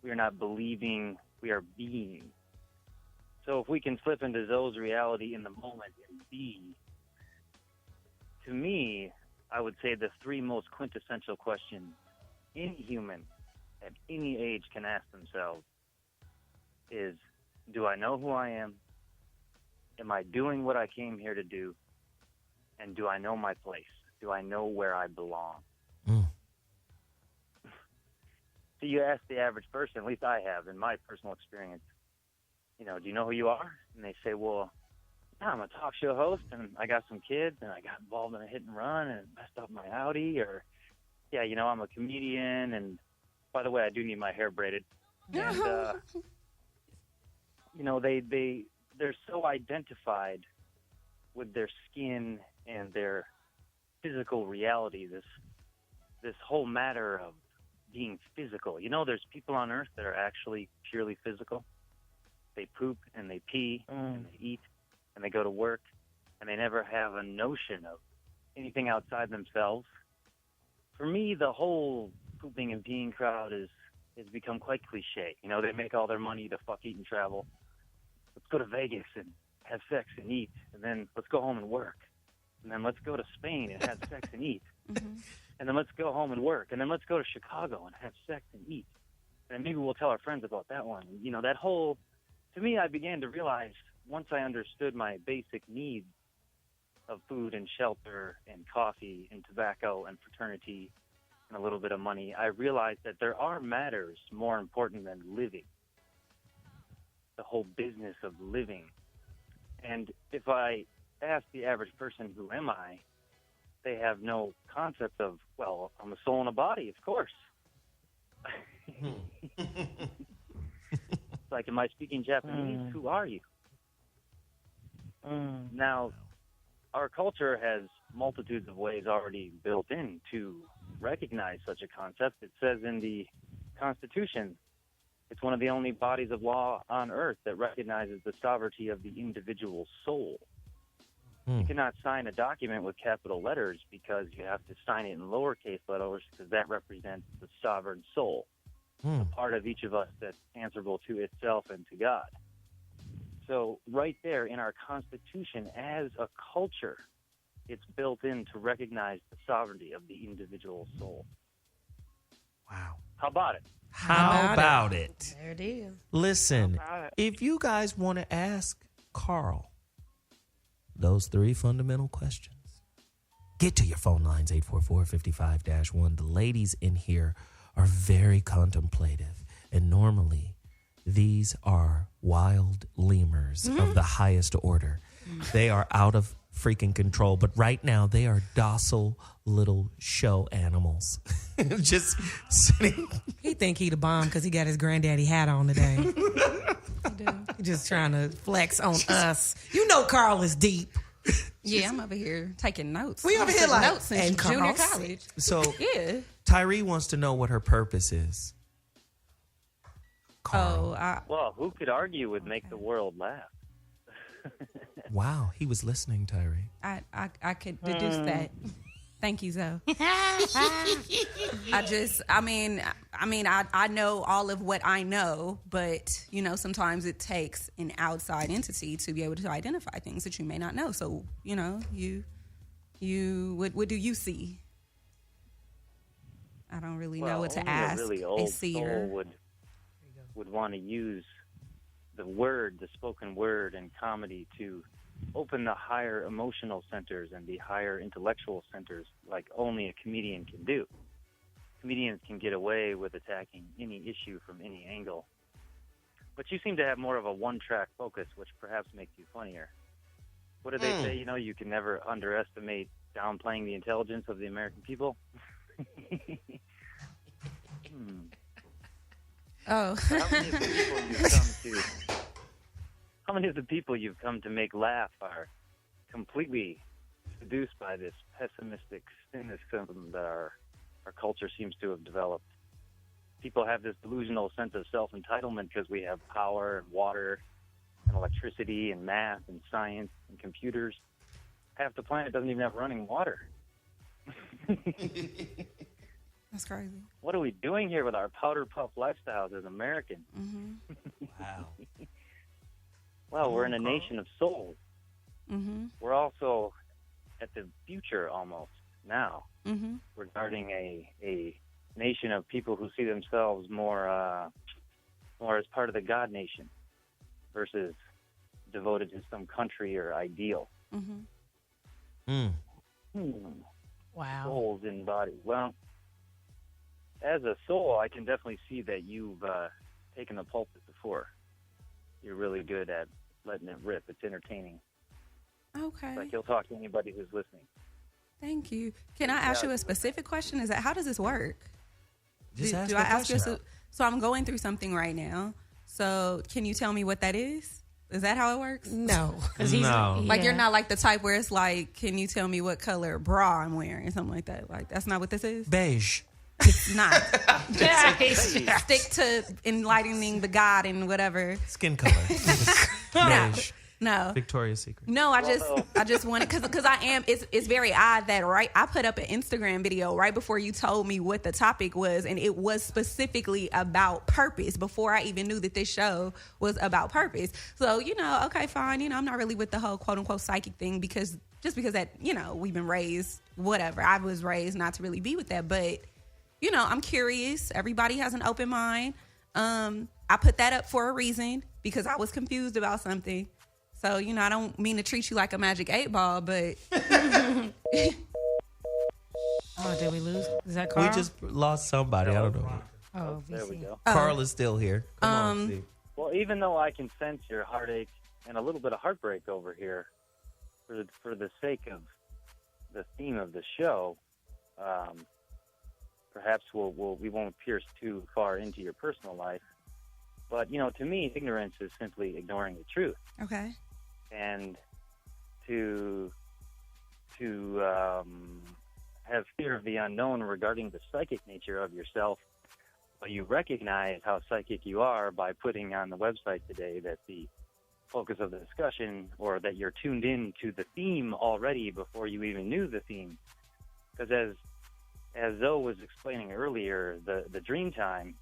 [SPEAKER 12] we are not believing, we are being. So if we can slip into Zoe's reality in the moment and be, to me, I would say the three most quintessential questions any human at any age can ask themselves is, do I know who I am? Am I doing what I came here to do? And do I know my place? Do I know where I belong? So you ask the average person, at least I have in my personal experience, do you know who you are? And they say, well, yeah, I'm a talk show host and I got some kids and I got involved in a hit and run and messed up my Audi, or yeah, I'm a comedian, and by the way, I do need my hair braided. And they're so identified with their skin and their physical reality, this whole matter of being physical. There's people on earth that are actually purely physical. They poop and they pee and they eat and they go to work and they never have a notion of anything outside themselves. For me, the whole pooping and peeing crowd has become quite cliche. They make all their money to fuck, eat, and travel. Let's go to Vegas and have sex and eat, and then let's go home and work. And then let's go to Spain and have sex and eat. Mm-hmm. And then let's go home and work. And then let's go to Chicago and have sex and eat. And maybe we'll tell our friends about that one. That whole, to me, I began to realize once I understood my basic needs of food and shelter and coffee and tobacco and fraternity and a little bit of money, I realized that there are matters more important than living. The whole business of living. And if I ask the average person, who am I, they have no concept of, well, I'm a soul and a body, of course. It's like, am I speaking Japanese? Who are you? Now, our culture has multitudes of ways already built in to recognize such a concept. It says in the Constitution, it's one of the only bodies of law on earth that recognizes the sovereignty of the individual soul. You cannot sign a document with capital letters because you have to sign it in lowercase letters because that represents the sovereign soul, a part of each of us that's answerable to itself and to God. So right there in our Constitution, as a culture, it's built in to recognize the sovereignty of the individual soul.
[SPEAKER 8] Wow.
[SPEAKER 12] How about it?
[SPEAKER 8] How about it?
[SPEAKER 6] There it is.
[SPEAKER 8] Listen, if you guys want to ask Carl those three fundamental questions, get to your phone lines, 844-55-1. The ladies in here are very contemplative, and normally these are wild lemurs of the highest order. They are out of freaking control. But right now, they are docile little show animals. Just sitting.
[SPEAKER 6] He think he the bomb because he got his granddaddy hat on today. He just trying to flex on us. You know Carl is deep.
[SPEAKER 9] Yeah, I'm over here taking notes.
[SPEAKER 6] We over here like
[SPEAKER 9] notes since
[SPEAKER 6] and
[SPEAKER 9] junior
[SPEAKER 6] Carl.
[SPEAKER 9] college.
[SPEAKER 8] So
[SPEAKER 9] Yeah.
[SPEAKER 8] Tyree wants to know what her purpose is. Carl.
[SPEAKER 12] Well, who could argue with make the world laugh?
[SPEAKER 8] Wow, he was listening, Tyree.
[SPEAKER 9] I could deduce that. Thank you, Zoe. I know all of what I know, but, you know, sometimes it takes an outside entity to be able to identify things that you may not know. So, you know, what do you see? I don't really know what to
[SPEAKER 12] only
[SPEAKER 9] ask.
[SPEAKER 12] A really old soul would want to use the spoken word and comedy to open the higher emotional centers and the higher intellectual centers like only a comedian can do. Comedians can get away with attacking any issue from any angle. But you seem to have more of a one-track focus, which perhaps makes you funnier. What do they say? You know, you can never underestimate downplaying the intelligence of the American people.
[SPEAKER 9] Oh.
[SPEAKER 12] How many of the people you've come to make laugh are completely seduced by this pessimistic cynicism that our culture seems to have developed? People have this delusional sense of self-entitlement because we have power and water and electricity and math and science and computers. Half the planet doesn't even have running water.
[SPEAKER 9] That's crazy.
[SPEAKER 12] What are we doing here with our powder puff lifestyles as Americans?
[SPEAKER 9] Mm-hmm.
[SPEAKER 8] Wow.
[SPEAKER 12] Well, we're in a nation of souls.
[SPEAKER 9] Mm-hmm.
[SPEAKER 12] We're also at the future almost now
[SPEAKER 9] Mm-hmm.
[SPEAKER 12] regarding a nation of people who see themselves more as part of the God nation versus devoted to some country or ideal.
[SPEAKER 9] Mm-hmm.
[SPEAKER 11] Wow.
[SPEAKER 12] Souls in body. Well, as a soul, I can definitely see that you've taken the pulpit before. You're really good at letting it rip. It's entertaining.
[SPEAKER 9] Okay.
[SPEAKER 12] Like you'll talk to anybody who's listening.
[SPEAKER 9] Thank you. Can I ask you a specific question? Is that how does this work?
[SPEAKER 8] Just ask
[SPEAKER 9] do
[SPEAKER 8] the
[SPEAKER 9] I ask you?
[SPEAKER 8] question.
[SPEAKER 9] So I'm going through something right now. So can you tell me what that is? Is that how it works?
[SPEAKER 6] No.
[SPEAKER 8] No.
[SPEAKER 9] Like you're not like the type where it's like, can you tell me what color bra I'm wearing or something like that? Like that's not what this is.
[SPEAKER 8] Beige.
[SPEAKER 9] It's not. Stick to enlightening the God and whatever.
[SPEAKER 8] Skin color. Beige.
[SPEAKER 9] No.
[SPEAKER 8] Victoria's Secret.
[SPEAKER 9] No, I just wanted because I am. It's very odd that I put up an Instagram video right before you told me what the topic was, and it was specifically about purpose before I even knew that this show was about purpose. So okay, fine. I'm not really with the whole quote unquote psychic thing because that we've been raised whatever. I was raised not to really be with that, but I'm curious. Everybody has an open mind. I put that up for a reason because I was confused about something. So, I don't mean to treat you like a magic 8-ball, but...
[SPEAKER 11] Oh, did we lose? Is that Carl?
[SPEAKER 8] We just lost somebody. I don't know.
[SPEAKER 11] Oh,
[SPEAKER 12] there we go.
[SPEAKER 8] Carl is still here. Come on, Steve.
[SPEAKER 12] Well, even though I can sense your heartache and a little bit of heartbreak over here, for the sake of the theme of the show, perhaps we won't pierce too far into your personal life. But, to me, ignorance is simply ignoring the truth.
[SPEAKER 9] Okay.
[SPEAKER 12] And to have fear of the unknown regarding the psychic nature of yourself, but you recognize how psychic you are by putting on the website today that the focus of the discussion, or that you're tuned in to the theme already before you even knew the theme. Because as Zoe was explaining earlier, the dream time,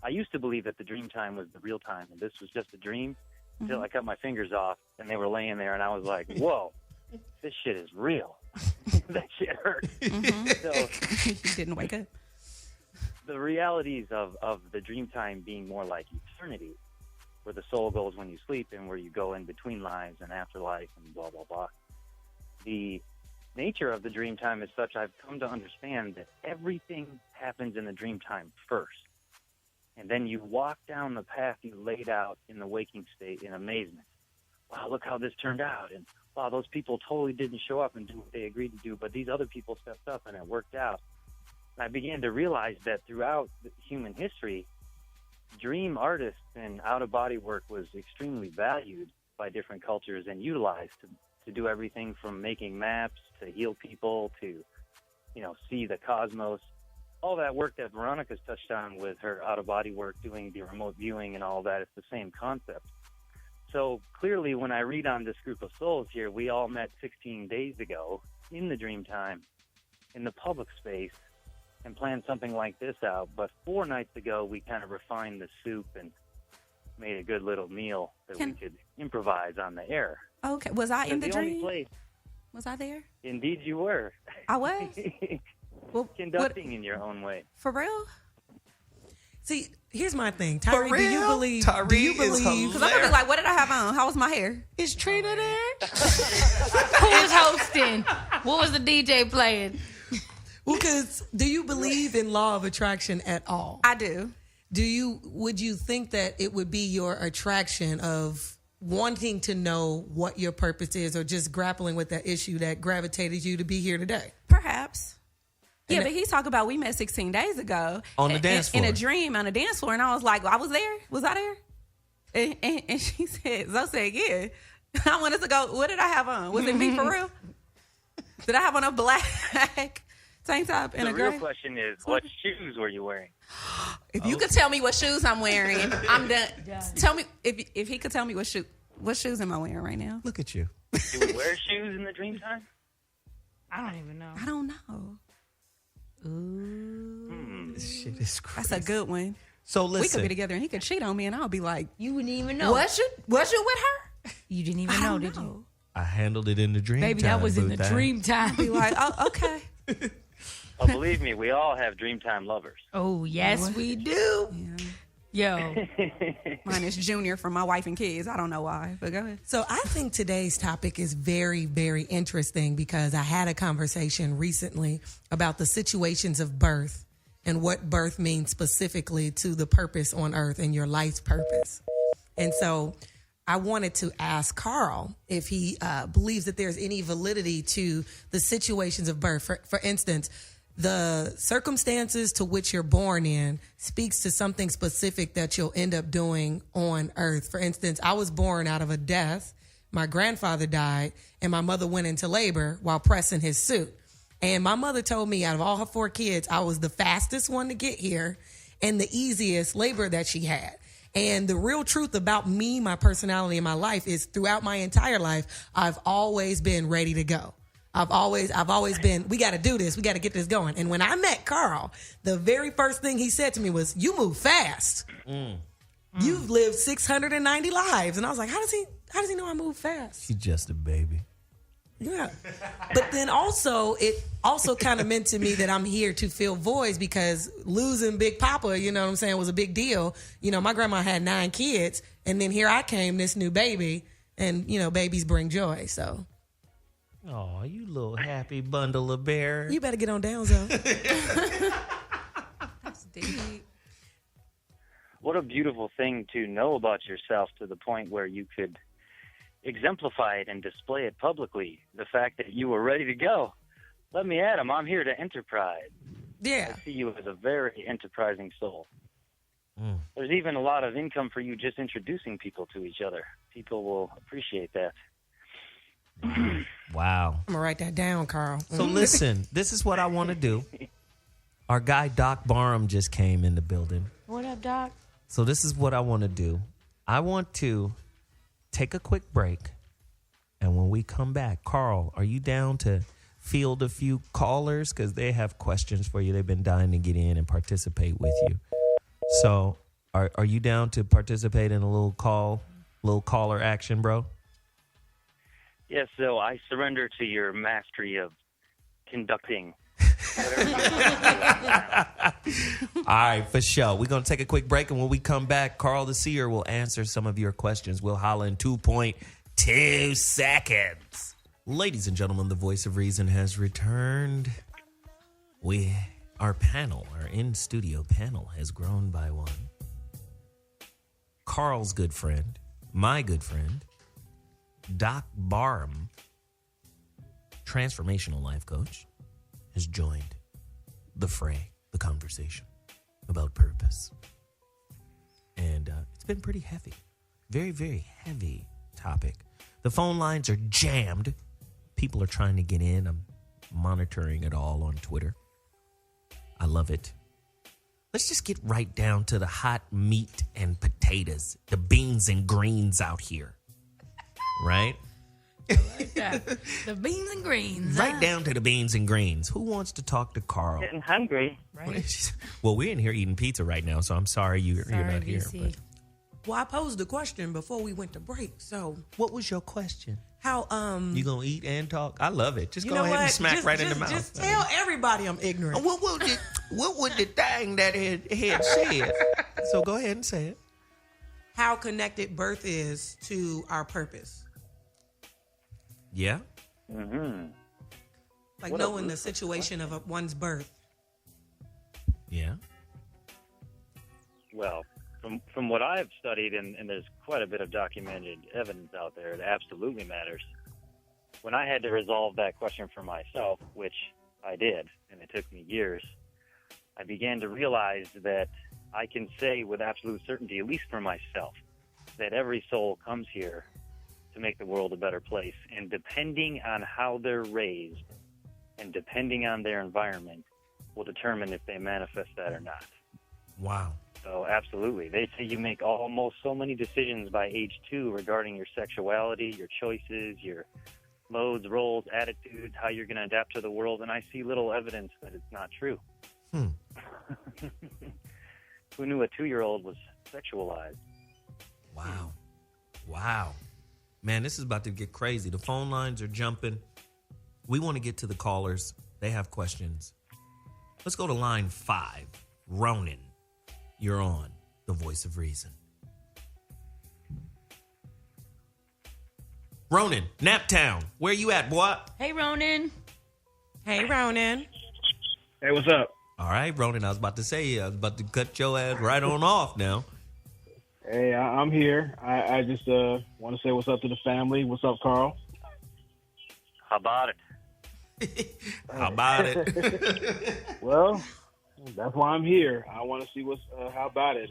[SPEAKER 12] I used to believe that the dream time was the real time, and this was just a dream. Until I cut my fingers off, and they were laying there, and I was like, whoa, this shit is real. That shit hurt. So,
[SPEAKER 9] you didn't wake up.
[SPEAKER 12] The realities of the dream time being more like eternity, where the soul goes when you sleep and where you go in between lives and afterlife and blah, blah, blah. The nature of the dream time is such I've come to understand that everything happens in the dream time first. And then you walk down the path you laid out in the waking state in amazement. wow, look how this turned out. And wow, those people totally didn't show up and do what they agreed to do, but these other people stepped up and it worked out. And I began to realize that throughout human history, dream artists and out-of-body work was extremely valued by different cultures and utilized to do everything from making maps to heal people to, see the cosmos. All that work that Veronica's touched on with her out-of-body work, doing the remote viewing and all that, it's the same concept. So clearly when I read on this group of souls here, we all met 16 days ago in the dream time, in the public space, and planned something like this out. But 4 nights ago, we kind of refined the soup and made a good little meal that we could improvise on the air.
[SPEAKER 9] Okay. Was I in the dream?
[SPEAKER 12] Only place,
[SPEAKER 9] was I there?
[SPEAKER 12] Indeed you were.
[SPEAKER 9] I was? Well,
[SPEAKER 12] conducting in your own way.
[SPEAKER 9] For real?
[SPEAKER 6] See, here's my thing. Tyree, do you believe?
[SPEAKER 8] Tyree
[SPEAKER 6] do you believe?
[SPEAKER 9] Because I'm going to be like, what did I have on? How was my hair?
[SPEAKER 6] Is Trina there?
[SPEAKER 11] Who was hosting? What was the DJ playing?
[SPEAKER 6] Because do you believe in law of attraction at all?
[SPEAKER 9] I do.
[SPEAKER 6] Would you think that it would be your attraction of wanting to know what your purpose is, or just grappling with that issue that gravitated you to be here today?
[SPEAKER 9] Perhaps. Yeah, but he's talking about we met 16 days ago.
[SPEAKER 8] On the dance floor.
[SPEAKER 9] In a dream on a dance floor. And I was like, well, I was there. Was I there? And she said, Zo said, yeah. I wanted to go, what did I have on? Was it me for real? Did I have on a black tank top and a gray?
[SPEAKER 12] The real question is, what shoes were you wearing?
[SPEAKER 9] If you could tell me what shoes I'm wearing, I'm done. Tell me, if he could tell me what shoes am I wearing right now?
[SPEAKER 8] Look at you.
[SPEAKER 12] Do we wear shoes in the dream time?
[SPEAKER 11] I don't even know.
[SPEAKER 9] I don't know.
[SPEAKER 8] Ooh. This shit is crazy.
[SPEAKER 9] That's a good one.
[SPEAKER 8] So listen.
[SPEAKER 9] We could be together and he could cheat on me and I'll be like,
[SPEAKER 11] you wouldn't even know.
[SPEAKER 9] Was you with her?
[SPEAKER 11] You didn't even know, did you?
[SPEAKER 8] I handled it in the dream
[SPEAKER 11] Baby,
[SPEAKER 8] time.
[SPEAKER 11] that was in the dream time.
[SPEAKER 9] Be like, oh, okay.
[SPEAKER 12] Oh, believe me, we all have dreamtime lovers.
[SPEAKER 11] Oh, yes, we do.
[SPEAKER 9] Yeah. Yo. Mine is Junior from my wife and kids. I don't know why, but go ahead.
[SPEAKER 6] So I think today's topic is very, very interesting because I had a conversation recently about the situations of birth and what birth means specifically to the purpose on earth and your life's purpose. And so I wanted to ask Carl if he believes that there's any validity to the situations of birth. For instance, the circumstances to which you're born in speaks to something specific that you'll end up doing on earth. For instance, I was born out of a death. My grandfather died and my mother went into labor while pressing his suit. And my mother told me out of all her 4 kids, I was the fastest one to get here and the easiest labor that she had. And the real truth about me, my personality, and my life is throughout my entire life, I've always been ready to go. I've always been, we got to do this. We got to get this going. And when I met Carl, the very first thing he said to me was, you move fast. You've lived 690 lives. And I was like, how does he know I move fast?
[SPEAKER 8] He's just a baby.
[SPEAKER 6] Yeah. But then also, it also kind of meant to me that I'm here to fill voids because losing Big Papa, you know what I'm saying, was a big deal. You know, my grandma had 9 kids and then here I came, this new baby, and, you know, babies bring joy. So.
[SPEAKER 8] Oh, you little happy bundle of bear.
[SPEAKER 6] You better get on down, Zo.
[SPEAKER 9] That's deep.
[SPEAKER 12] What a beautiful thing to know about yourself to the point where you could exemplify it and display it publicly. The fact that you were ready to go. Let me at him. I'm here to enterprise.
[SPEAKER 6] Yeah.
[SPEAKER 12] I see you as a very enterprising soul. There's even a lot of income for you just introducing people to each other. People will appreciate that.
[SPEAKER 8] Wow.
[SPEAKER 6] I'm going to write that down, Carl.
[SPEAKER 8] So listen, this is what I want to do. Our guy, Doc Barham, just came in the building.
[SPEAKER 11] What up, Doc?
[SPEAKER 8] So this is what I want to do. I want to take a quick break. And when we come back, Carl, are you down to field a few callers? Because they have questions for you. They've been dying to get in and participate with you. So are you down to participate in a little caller action, bro?
[SPEAKER 12] Yes, so I surrender to your mastery of conducting.
[SPEAKER 8] All right, for sure. We're going to take a quick break, and when we come back, Carl the Seer will answer some of your questions. We'll holler in 2.2 seconds. Ladies and gentlemen, the voice of reason has returned. Our in-studio panel has grown by one. Carl's good friend, my good friend, Doc Barham, transformational life coach, has joined the fray, the conversation about purpose. And it's been pretty heavy. Very, very heavy topic. The phone lines are jammed. People are trying to get in. I'm monitoring it all on Twitter. I love it. Let's just get right down to the hot meat and potatoes, the beans and greens out here. Right?
[SPEAKER 11] Like that. The beans and greens.
[SPEAKER 8] Right down to the beans and greens. Who wants to talk to Carl?
[SPEAKER 10] Getting hungry.
[SPEAKER 11] Right.
[SPEAKER 8] Well, we're in here eating pizza right now, so I'm sorry you're not here. But.
[SPEAKER 6] Well, I posed a question before we went to break. So,
[SPEAKER 8] what was your question?
[SPEAKER 6] How
[SPEAKER 8] you gonna eat and talk? I love it. Just go ahead and smack in the mouth.
[SPEAKER 6] Just tell everybody I'm ignorant.
[SPEAKER 8] What was the thing that had said? So go ahead and say it.
[SPEAKER 6] How connected birth is to our purpose.
[SPEAKER 8] Yeah.
[SPEAKER 12] Mm-hmm.
[SPEAKER 6] Like knowing the situation of one's birth.
[SPEAKER 8] Yeah.
[SPEAKER 12] Well, from what I've studied, and there's quite a bit of documented evidence out there, it absolutely matters. When I had to resolve that question for myself, which I did, and it took me years, I began to realize that I can say with absolute certainty, at least for myself, that every soul comes here to make the world a better place. And depending on how they're raised and depending on their environment will determine if they manifest that or not.
[SPEAKER 8] Wow.
[SPEAKER 12] So absolutely. They say you make almost so many decisions by age 2 regarding your sexuality, your choices, your modes, roles, attitudes, how you're going to adapt to the world. And I see little evidence that it's not true. Who knew a 2-year-old was sexualized?
[SPEAKER 8] Wow. Wow. Man, this is about to get crazy. The phone lines are jumping. We want to get to the callers. They have questions. Let's go to line 5. Ronan, you're on the Voice of Reason. Ronan, Naptown, where you at, boy?
[SPEAKER 11] Hey, Ronan.
[SPEAKER 6] Hey, Ronan.
[SPEAKER 3] Hey, what's up?
[SPEAKER 8] All right, Ronan, I was about to say, I was about to cut your ass right on off now.
[SPEAKER 3] Hey, I'm here. I just want to say what's up to the family. What's up, Carl?
[SPEAKER 12] How about it?
[SPEAKER 8] How about it?
[SPEAKER 3] Well, that's why I'm here. I want to see what's how about it.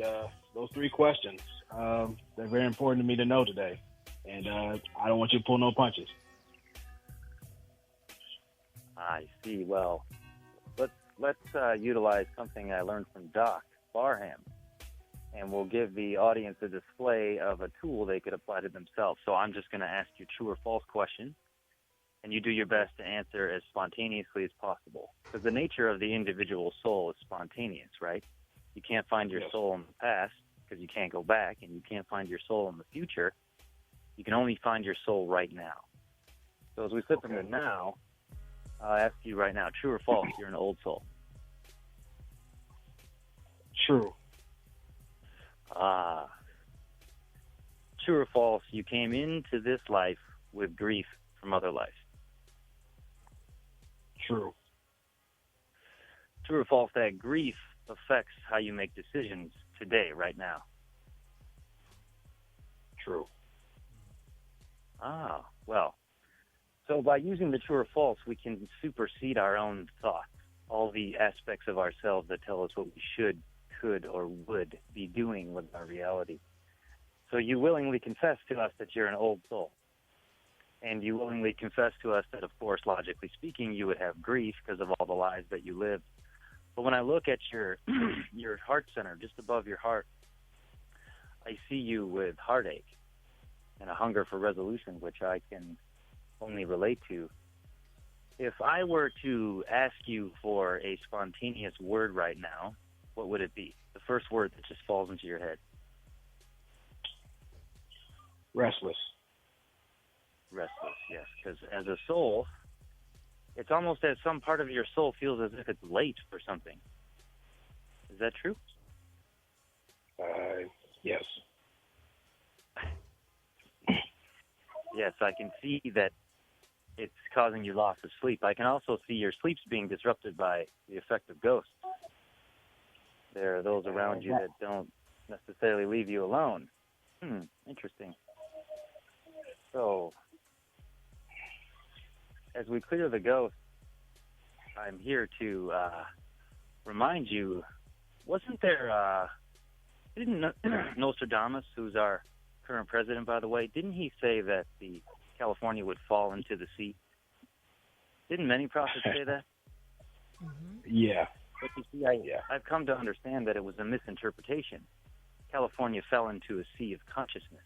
[SPEAKER 3] Those 3 questions. They're very important to me to know today, and I don't want you to pull no punches.
[SPEAKER 12] I see. Well, let's utilize something I learned from Doc Barham, and we'll give the audience a display of a tool they could apply to themselves. So I'm just going to ask you true or false questions, and you do your best to answer as spontaneously as possible. Because the nature of the individual soul is spontaneous, right? You can't find your soul in the past because you can't go back, and you can't find your soul in the future. You can only find your soul right now. So as we slip into now, I'll ask you right now, true or false, you're an old soul?
[SPEAKER 3] True.
[SPEAKER 12] True or false, you came into this life with grief from other life?
[SPEAKER 3] True.
[SPEAKER 12] True or false, that grief affects how you make decisions today, right now?
[SPEAKER 3] True.
[SPEAKER 12] Well, so by using the true or false, we can supersede our own thoughts, all the aspects of ourselves that tell us what we should, could, or would be doing with our reality. So you willingly confess to us that you're an old soul. And you willingly confess to us that, of course, logically speaking, you would have grief because of all the lives that you lived. But when I look at your your heart center, just above your heart, I see you with heartache and a hunger for resolution, which I can only relate to. If I were to ask you for a spontaneous word right now, what would it be? The first word that just falls into your head.
[SPEAKER 3] Restless.
[SPEAKER 12] Restless, yes. Because as a soul, it's almost as some part of your soul feels as if it's late for something. Is that true?
[SPEAKER 3] Yes.
[SPEAKER 12] Yes, I can see that it's causing you loss of sleep. I can also see your sleeps being disrupted by the effect of ghosts. There are those around you that don't necessarily leave you alone. Interesting. So, as we clear the ghost, I'm here to remind you, wasn't there, didn't Nostradamus, who's our current president, by the way, didn't he say that the California would fall into the sea? Didn't many prophets say that?
[SPEAKER 3] Yeah.
[SPEAKER 12] But you see, I've come to understand that it was a misinterpretation. California fell into a sea of consciousness.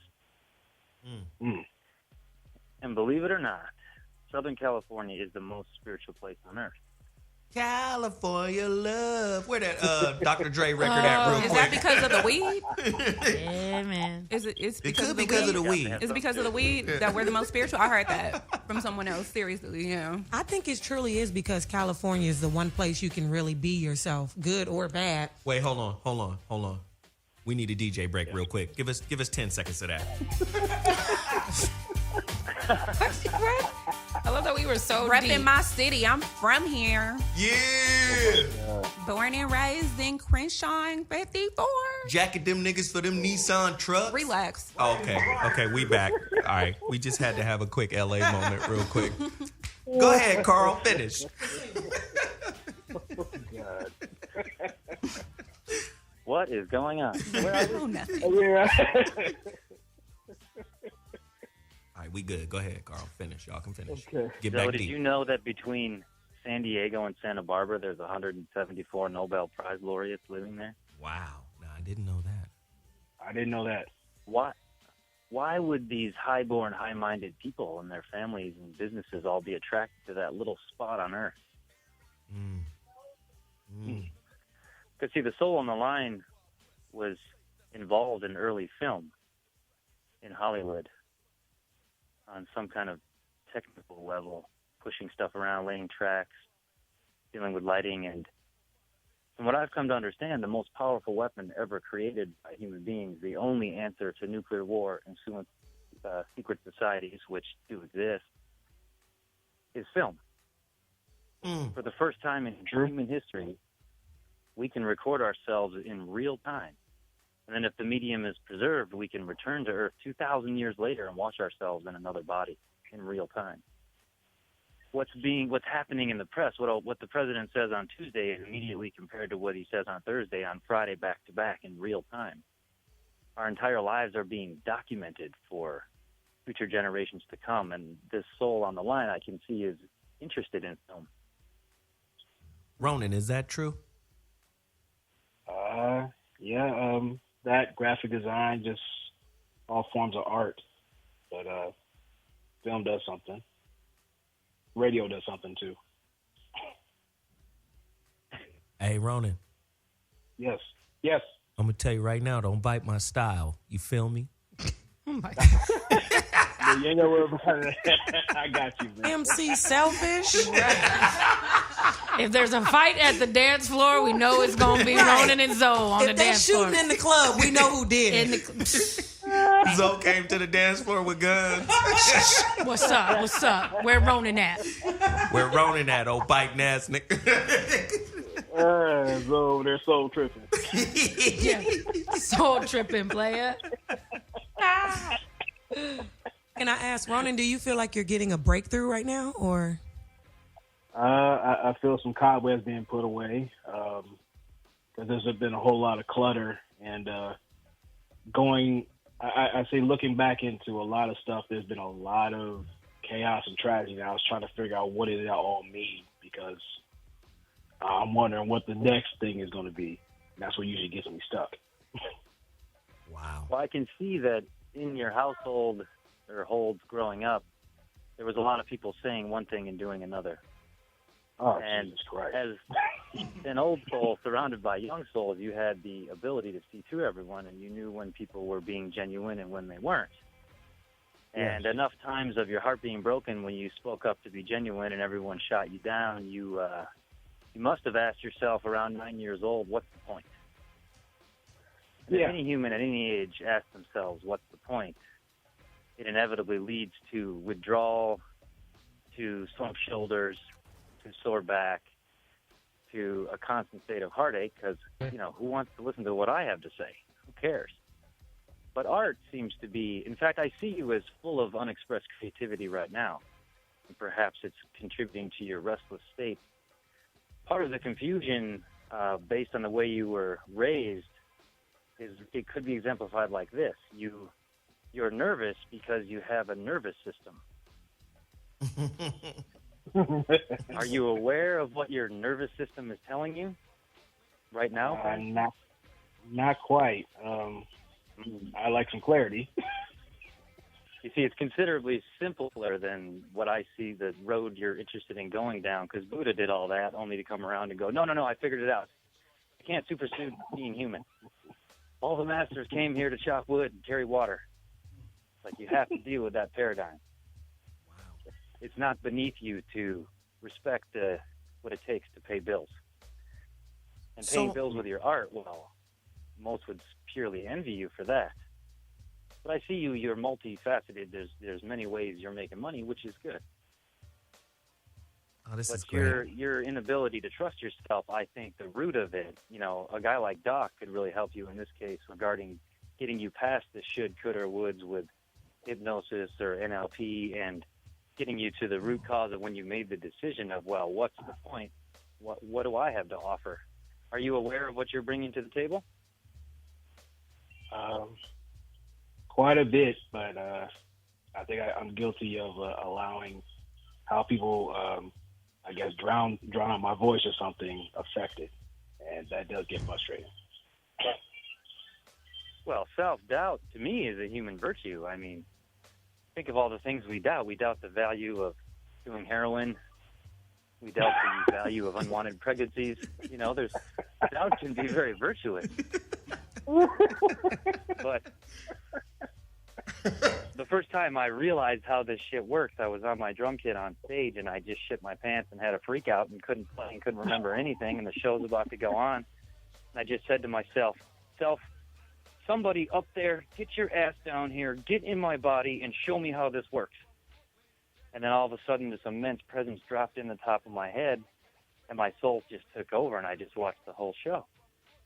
[SPEAKER 12] And believe it or not, Southern California is the most spiritual place on earth.
[SPEAKER 8] California love. Where that Dr. Dre record at real quick?
[SPEAKER 9] Is that because of the weed?
[SPEAKER 11] Yeah, man.
[SPEAKER 9] It's
[SPEAKER 8] It could be because of the weed.
[SPEAKER 9] Is it because of the weed that we're the most spiritual? I heard that from someone else. Seriously, yeah.
[SPEAKER 6] I think it truly is because California is the one place you can really be yourself, good or bad.
[SPEAKER 8] Wait, hold on. We need a DJ break real quick. Give us 10 seconds of that.
[SPEAKER 11] I love that we were so
[SPEAKER 9] Repping
[SPEAKER 11] deep.
[SPEAKER 9] my city. I'm from here.
[SPEAKER 8] Yeah.
[SPEAKER 9] Born and raised in Crenshaw in 54.
[SPEAKER 8] Jacket them niggas for them Nissan trucks.
[SPEAKER 9] Relax.
[SPEAKER 8] Oh, okay, we back. All right, we just had to have a quick LA moment real quick. Go ahead, Carl, finish.
[SPEAKER 3] Oh, God.
[SPEAKER 12] What is going on?
[SPEAKER 9] Oh, nothing.
[SPEAKER 3] Yeah.
[SPEAKER 8] All right, we good. Go ahead, Carl. Finish. Y'all can finish.
[SPEAKER 3] Okay.
[SPEAKER 8] Get
[SPEAKER 12] So
[SPEAKER 8] back
[SPEAKER 12] did
[SPEAKER 8] deep.
[SPEAKER 12] you know that between San Diego and Santa Barbara, there's 174 Nobel Prize laureates living there?
[SPEAKER 8] Wow. No, I didn't know that.
[SPEAKER 3] I didn't know that.
[SPEAKER 12] Why would these high-born, high-minded people and their families and businesses all be attracted to that little spot on Earth? Because, see, the Soul on the Line was involved in early film in Hollywood on some kind of technical level, pushing stuff around, laying tracks, dealing with lighting. And from what I've come to understand, the most powerful weapon ever created by human beings, the only answer to nuclear war and secret societies, which do exist, is film. For the first time in human history, we can record ourselves in real time. And then if the medium is preserved, we can return to Earth 2,000 years later and watch ourselves in another body in real time. What's happening in the press, what the president says on Tuesday is immediately compared to what he says on Thursday, on Friday, back to back in real time. Our entire lives are being documented for future generations to come, and this Soul on the Line, I can see, is interested in film.
[SPEAKER 8] Ronan, is that true?
[SPEAKER 3] Yeah, that graphic design, just all forms of art. But film does something. Radio does something too.
[SPEAKER 8] Hey, Ronan.
[SPEAKER 3] Yes.
[SPEAKER 8] I'm going to tell you right now, don't bite my style. You feel me?
[SPEAKER 11] Oh my God.
[SPEAKER 3] You ain't know where I got you, man.
[SPEAKER 6] MC Selfish.
[SPEAKER 11] If there's a fight at the dance floor, we know it's going to be Ronan and Zoe on the dance floor.
[SPEAKER 6] If they're shooting in the club, we know who did it.
[SPEAKER 8] Zoe came to the dance floor with guns.
[SPEAKER 11] What's up? Where Ronan at?
[SPEAKER 8] Where Ronan at, old biting ass nigga?
[SPEAKER 3] So they're soul tripping.
[SPEAKER 11] Yeah. Soul tripping, player.
[SPEAKER 6] Can I ask, Ronan, do you feel like you're getting a breakthrough right now, or?
[SPEAKER 3] I feel some cobwebs being put away because there's been a whole lot of clutter and I say looking back into a lot of stuff, there's been a lot of chaos and tragedy. I was trying to figure out what does that all mean because I'm wondering what the next thing is going to be. And that's what usually gets me stuck.
[SPEAKER 8] Wow.
[SPEAKER 12] Well, I can see that in your household or holds growing up, there was a lot of people saying one thing and doing another.
[SPEAKER 3] Oh,
[SPEAKER 12] and
[SPEAKER 3] Jesus Christ.
[SPEAKER 12] As an old soul surrounded by young souls, you had the ability to see through everyone, and you knew when people were being genuine and when they weren't. And enough times of your heart being broken when you spoke up to be genuine and everyone shot you down, you must have asked yourself around 9 years old, what's the point? If any human at any age asks themselves, what's the point? It inevitably leads to withdrawal, to slumped shoulders, to sore back, to a constant state of heartache because, who wants to listen to what I have to say? Who cares? But art seems to be, in fact, I see you as full of unexpressed creativity right now. Perhaps it's contributing to your restless state. Part of the confusion, based on the way you were raised, is it could be exemplified like this. You're nervous because you have a nervous system. Are you aware of what your nervous system is telling you right now?
[SPEAKER 3] Not quite. I like some clarity.
[SPEAKER 12] You see, it's considerably simpler than what I see the road you're interested in going down, because Buddha did all that only to come around and go, no, I figured it out. You can't supersede being human. All the masters came here to chop wood and carry water. Like, you have to deal with that paradigm. Wow. It's not beneath you to respect what it takes to pay bills. And paying bills with your art, well, most would purely envy you for that. But I see you're multifaceted. There's many ways you're making money, which is good.
[SPEAKER 8] Oh, this is
[SPEAKER 12] great. Your inability to trust yourself, I think the root of it, a guy like Doc could really help you in this case regarding getting you past the should, could, or woulds with hypnosis or NLP and getting you to the root cause of when you made the decision of, well, what's the point? What do I have to offer? Are you aware of what you're bringing to the table?
[SPEAKER 3] Quite a bit, but I think I'm guilty of allowing how people, I guess, drown out my voice or something affected, and that does get frustrating.
[SPEAKER 12] Well, self-doubt, to me, is a human virtue. I mean, think of all the things we doubt. We doubt the value of doing heroin. We doubt the value of unwanted pregnancies. Doubt can be very virtuous. But the first time I realized how this shit works, I was on my drum kit on stage, and I just shit my pants and had a freak out and couldn't play and couldn't remember anything, and the show's about to go on. And I just said to myself, somebody up there, get your ass down here, get in my body, and show me how this works. And then all of a sudden, this immense presence dropped in the top of my head, and my soul just took over, and I just watched the whole show.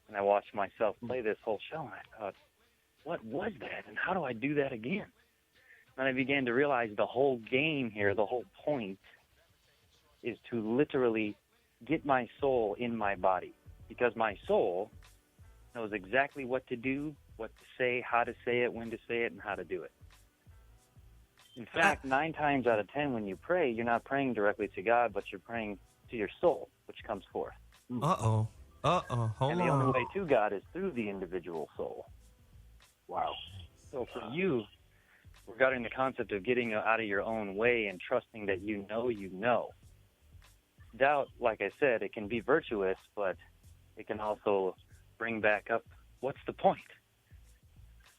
[SPEAKER 12] And I watched myself play this whole show, and I thought, what was that, and how do I do that again? And I began to realize the whole game here, the whole point, is to literally get my soul in my body, because my soul knows exactly what to do, what to say, how to say it, when to say it, and how to do it. In fact, 9 times out of 10 when you pray, you're not praying directly to God, but you're praying to your soul, which comes forth.
[SPEAKER 8] Hold
[SPEAKER 12] and the only way to God is through the individual soul.
[SPEAKER 3] Wow.
[SPEAKER 12] So for you, regarding the concept of getting out of your own way and trusting that you know, doubt, like I said, it can be virtuous, but it can also bring back up, what's the point?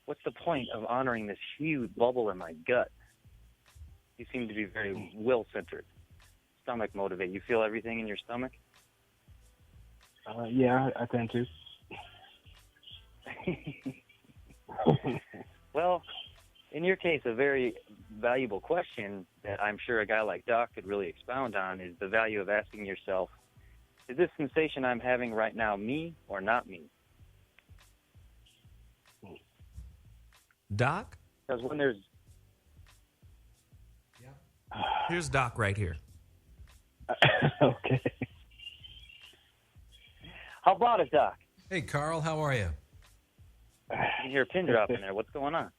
[SPEAKER 12] What's the point of honoring this huge bubble in my gut? You seem to be very will-centered. Stomach motivate. You feel everything in your stomach?
[SPEAKER 3] Yeah, I tend to.
[SPEAKER 12] Well, in your case, a very valuable question that I'm sure a guy like Doc could really expound on is the value of asking yourself, is this sensation I'm having right now me or not me?
[SPEAKER 8] Doc?
[SPEAKER 12] Because when there's...
[SPEAKER 8] Here's Doc right here.
[SPEAKER 3] Okay.
[SPEAKER 12] How about it, Doc?
[SPEAKER 13] Hey, Carl, how are you?
[SPEAKER 12] You can hear a pin drop in there. What's going on?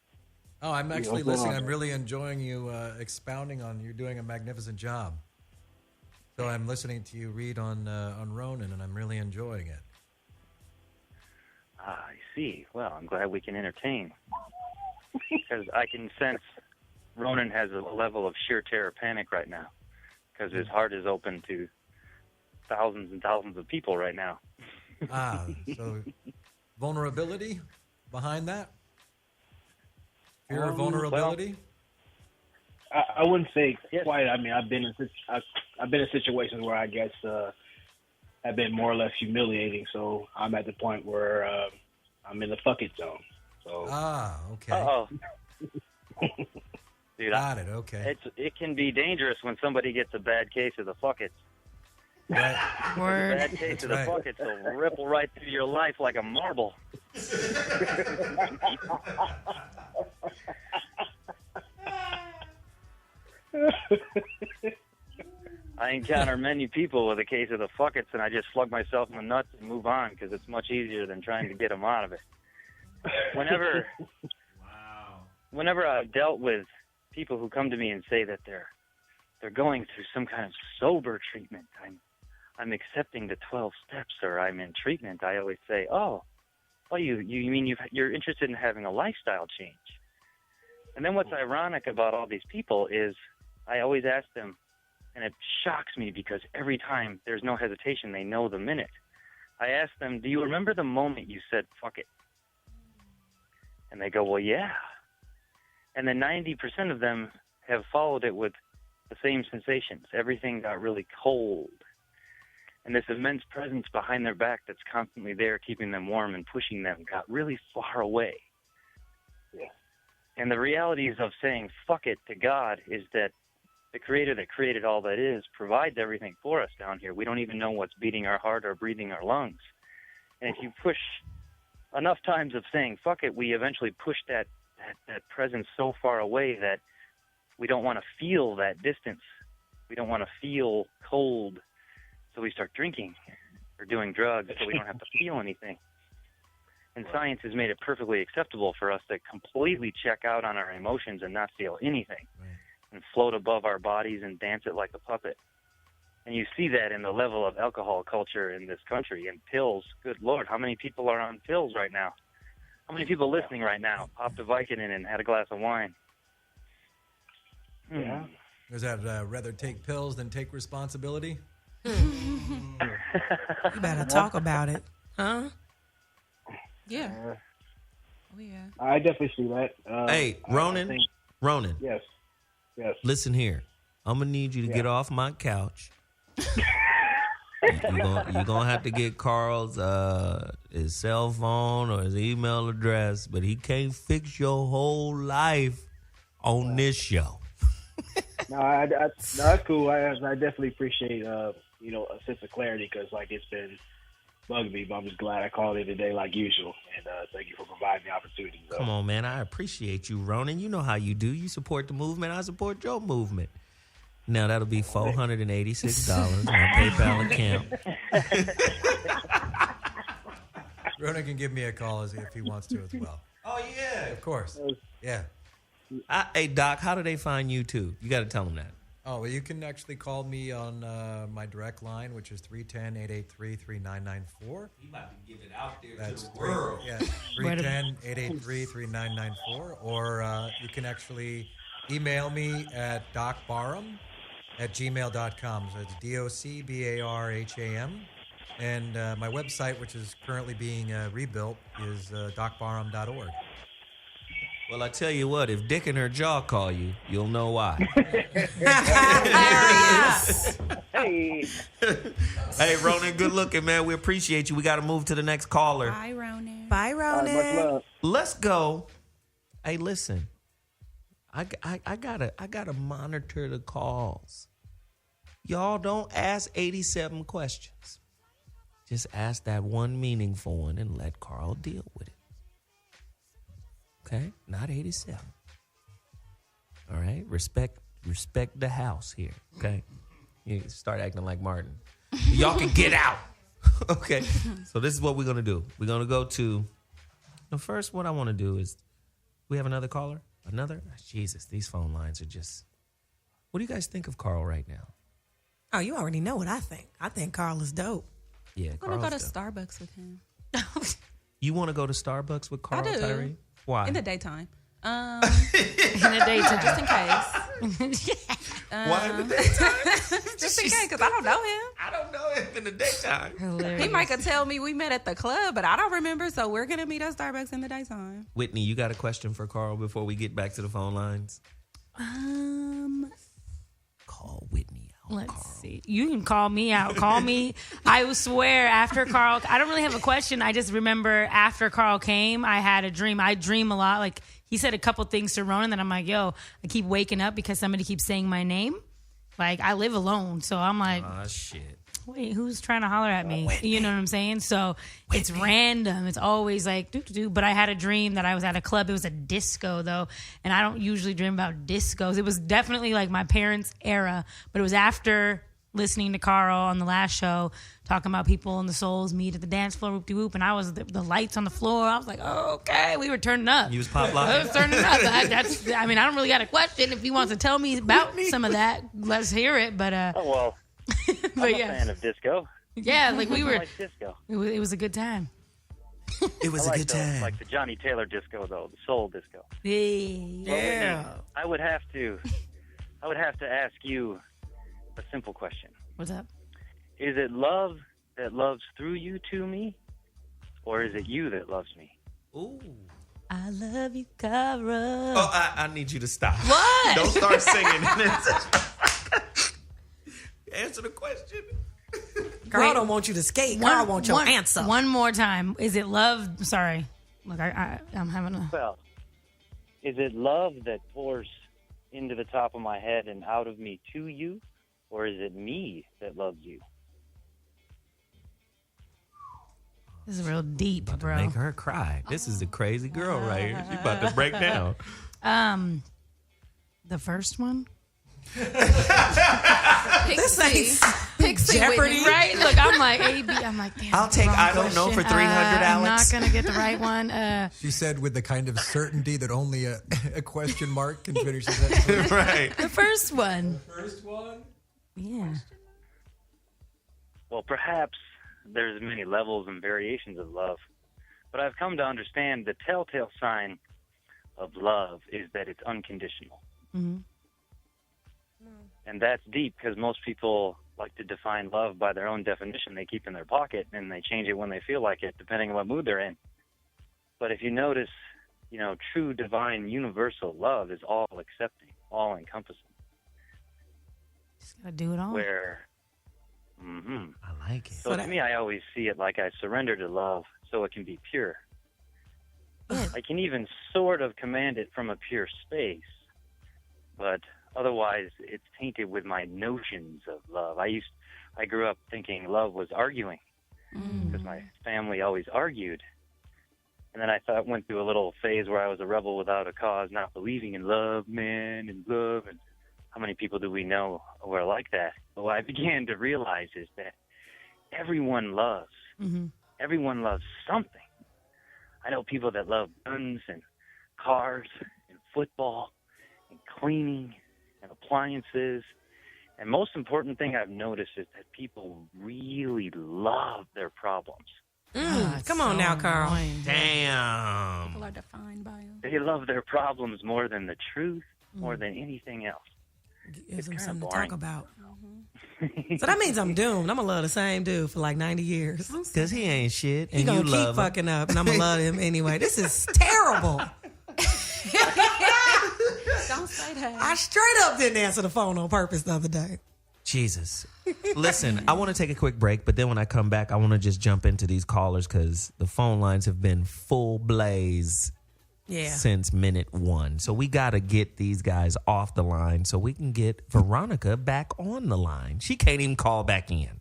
[SPEAKER 13] Oh, I'm actually listening. I'm really enjoying you expounding on. You're doing a magnificent job. So I'm listening to you read on Ronan, and I'm really enjoying it.
[SPEAKER 12] Ah, I see. Well, I'm glad we can entertain. Because I can sense Ronan has a level of sheer terror panic right now. Because his heart is open to thousands and thousands of people right now.
[SPEAKER 13] So vulnerability behind that? Fear of vulnerability?
[SPEAKER 3] Well, I wouldn't say quite. I mean, I've been in situations where I guess have been more or less humiliating. So I'm at the point where I'm in the fuck it zone. So
[SPEAKER 13] okay.
[SPEAKER 12] Uh-oh. Dude,
[SPEAKER 13] Got it. Okay.
[SPEAKER 12] It can be dangerous when somebody gets a bad case of the fuck it.
[SPEAKER 13] Right.
[SPEAKER 11] Word.
[SPEAKER 12] A bad case of the fuck it will ripple right through your life like a marble. I encounter many people with a case of the fuckets, and I just slug myself in the nuts and move on because it's much easier than trying to get them out of it. Whenever I've dealt with people who come to me and say that they're going through some kind of sober treatment, I'm accepting the 12 steps, or I'm in treatment, I always say, oh, you mean you're interested in having a lifestyle change? And then what's ironic about all these people is I always ask them, and it shocks me because every time there's no hesitation, they know the minute. I ask them, do you remember the moment you said, fuck it? And they go, well, yeah. And then 90% of them have followed it with the same sensations. Everything got really cold. And this immense presence behind their back that's constantly there, keeping them warm and pushing them, got really far away.
[SPEAKER 3] Yeah.
[SPEAKER 12] And the realities of saying fuck it to God is that the Creator that created all that is provides everything for us down here. We don't even know what's beating our heart or breathing our lungs. And if you push enough times of saying fuck it, we eventually push that presence so far away that we don't want to feel that distance. We don't want to feel cold. So we start drinking or doing drugs so we don't have to feel anything. And science has made it perfectly acceptable for us to completely check out on our emotions and not feel anything. And float above our bodies and dance it like a puppet. And you see that in the level of alcohol culture in this country and pills. Good Lord, how many people are on pills right now? How many people listening right now popped a Vicodin and had a glass of wine?
[SPEAKER 3] Yeah.
[SPEAKER 13] Is that rather take pills than take responsibility?
[SPEAKER 6] You better talk about it. Huh?
[SPEAKER 9] Yeah. Oh, yeah.
[SPEAKER 3] I definitely see that.
[SPEAKER 8] Hey, Ronan. Ronan.
[SPEAKER 3] Yes. Yes.
[SPEAKER 8] Listen here. I'm going to need you to get off my couch. You're going to have to get Carl's his cell phone or his email address, but he can't fix your whole life on this show.
[SPEAKER 3] No, that's cool. I definitely appreciate a sense of clarity because it's been bugging me, but I'm just glad I called in today like usual, and thank you for providing the opportunity. So.
[SPEAKER 8] Come on, man. I appreciate you, Ronan. You know how you do. You support the movement. I support your movement. Now, that'll be $486 on my PayPal account.
[SPEAKER 13] Ronan can give me a call if he wants to as well.
[SPEAKER 8] Oh, yeah.
[SPEAKER 13] Of course. Yeah.
[SPEAKER 8] Hey, Doc, how do they find you, too? You got to tell them that.
[SPEAKER 13] Oh, well, you can actually call me on my direct line, which is 310-883-3994.
[SPEAKER 8] You about to give it out there to the world.
[SPEAKER 13] Yeah, 310-883-3994. Or you can actually email me at docbarham@gmail.com. So it's DOCBARHAM. And my website, which is currently being rebuilt, is docbarham.org.
[SPEAKER 8] Well, I tell you what, if Dick and her jaw call you, you'll know why.
[SPEAKER 3] Hey.
[SPEAKER 8] Hey, Ronan, good looking, man. We appreciate you. We got to move to the next caller.
[SPEAKER 9] Bye, Ronan.
[SPEAKER 6] Bye, Ronan.
[SPEAKER 3] Much love.
[SPEAKER 8] Let's go. Hey, listen. I gotta monitor the calls. Y'all don't ask 87 questions. Just ask that one meaningful one and let Carl deal with it. Okay? Not 87. All right? Respect the house here. Okay? You start acting like Martin. Y'all can get out. Okay? So this is what we're going to do. We're going to go to... The first, what I want to do is... We have another caller? Another? Jesus, these phone lines are just... What do you guys think of Carl right now?
[SPEAKER 6] Oh, you already know what I think. I think Carl is dope.
[SPEAKER 8] Yeah,
[SPEAKER 9] I'm going to go to Starbucks with him.
[SPEAKER 8] You want to go to Starbucks with Carl,
[SPEAKER 9] I do.
[SPEAKER 8] Tyree? Why?
[SPEAKER 9] In the daytime.
[SPEAKER 11] In the daytime.
[SPEAKER 9] Just in case.
[SPEAKER 8] Why in the daytime?
[SPEAKER 9] Just in case, because I don't know him.
[SPEAKER 8] I don't know him in the daytime.
[SPEAKER 9] He might could tell me we met at the club, but I don't remember, so we're going to meet at Starbucks in the daytime.
[SPEAKER 8] Whitney, you got a question for Carl before we get back to the phone lines? Call Whitney out,
[SPEAKER 11] Let's
[SPEAKER 8] Carl.
[SPEAKER 11] see. You can call me out. Call me. I swear, after Carl, I don't really have a question. I just remember after Carl came, I had a dream. I dream a lot. Like, he said a couple things to Ronan that I'm like, yo, I keep waking up because somebody keeps saying my name. Like, I live alone, so I'm like,
[SPEAKER 8] Ah, shit.
[SPEAKER 11] wait, who's trying to holler at me? You know what I'm saying? So it's random. It's always like, do. But I had a dream that I was at a club. It was a disco, though. And I don't usually dream about discos. It was definitely like my parents' era. But it was after listening to Carl on the last show talking about people and the souls meet at the dance floor, whoop-de-whoop, and I was the lights on the floor. I was like, oh, okay, we were turning up.
[SPEAKER 8] You was pop locking?
[SPEAKER 11] I was turning up. I don't really got a question. If he wants to tell me about some of that, let's hear it. But
[SPEAKER 12] oh well, I'm a fan of disco.
[SPEAKER 11] Yeah, like we were.
[SPEAKER 12] I like disco.
[SPEAKER 11] It was a good time.
[SPEAKER 8] It was a good time.
[SPEAKER 12] Like the Johnny Taylor disco, though, the soul disco.
[SPEAKER 11] Yeah.
[SPEAKER 12] Well, I would have to ask you a simple question.
[SPEAKER 11] What's up?
[SPEAKER 12] Is it love that loves through you to me, or is it you that loves me?
[SPEAKER 8] Ooh.
[SPEAKER 11] I love you, Cara.
[SPEAKER 8] Oh, I need you to stop.
[SPEAKER 11] What?
[SPEAKER 8] Don't start singing. Answer the question.
[SPEAKER 6] Girl don't want you to skate. Girl want your answer.
[SPEAKER 11] One more time. Is it love? Sorry. Look, I'm having a...
[SPEAKER 12] Well, is it love that pours into the top of my head and out of me to you, or is it me that loves you?
[SPEAKER 11] This is real deep, bro.
[SPEAKER 8] Make her cry. This is a crazy girl right here. She's about to break down.
[SPEAKER 11] The first one?
[SPEAKER 6] This ain't
[SPEAKER 11] Pixie
[SPEAKER 6] Jeopardy,
[SPEAKER 11] Whitney, right? Look, I'm like AB. I'm like, damn.
[SPEAKER 8] I'll take
[SPEAKER 11] wrong
[SPEAKER 8] I don't know
[SPEAKER 11] question.
[SPEAKER 8] for 300,
[SPEAKER 11] I'm
[SPEAKER 8] Alex.
[SPEAKER 11] not gonna get the right one.
[SPEAKER 13] She said with the kind of certainty that only a question mark can finish the sentence.
[SPEAKER 8] Right.
[SPEAKER 11] The first one.
[SPEAKER 13] First one?
[SPEAKER 11] Yeah.
[SPEAKER 12] Well, perhaps there's many levels and variations of love, but I've come to understand the telltale sign of love is that it's unconditional.
[SPEAKER 11] Mm-hmm.
[SPEAKER 12] And that's deep because most people like to define love by their own definition they keep in their pocket, and they change it when they feel like it, depending on what mood they're in. But if you notice, true, divine, universal love is all accepting, all encompassing.
[SPEAKER 11] Just gotta do it all.
[SPEAKER 8] I like it.
[SPEAKER 12] So to me, I always see it like I surrender to love so it can be pure. I can even sort of command it from a pure space, but otherwise it's tainted with my notions of love. I grew up thinking love was arguing because my family always argued. And then I went through a little phase where I was a rebel without a cause, not believing in love, man, and love. And how many people do we know who are like that? But what I began to realize is that everyone loves.
[SPEAKER 11] Mm-hmm.
[SPEAKER 12] Everyone loves something. I know people that love guns and cars and football and cleaning and appliances. And most important thing I've noticed is that people really love their problems.
[SPEAKER 6] Come on now, Carl.
[SPEAKER 8] Damn.
[SPEAKER 11] People are defined by them.
[SPEAKER 12] They love their problems more than the truth, more than anything else.
[SPEAKER 6] Gives them something
[SPEAKER 12] boring.
[SPEAKER 6] to talk about. So that means I'm doomed. I'm going to love the same dude for like 90 years.
[SPEAKER 8] Because he ain't shit.
[SPEAKER 6] He
[SPEAKER 8] And
[SPEAKER 6] going
[SPEAKER 8] you
[SPEAKER 6] to keep
[SPEAKER 8] love him.
[SPEAKER 6] fucking up, and I'm going to love him anyway. This is terrible.
[SPEAKER 11] Don't say that.
[SPEAKER 6] I straight up didn't answer the phone on purpose the other day.
[SPEAKER 8] Jesus. Listen, I want to take a quick break, but then when I come back, I want to just jump into these callers because the phone lines have been full blaze since minute one. So we got to get these guys off the line so we can get Veronica back on the line. She can't even call back in.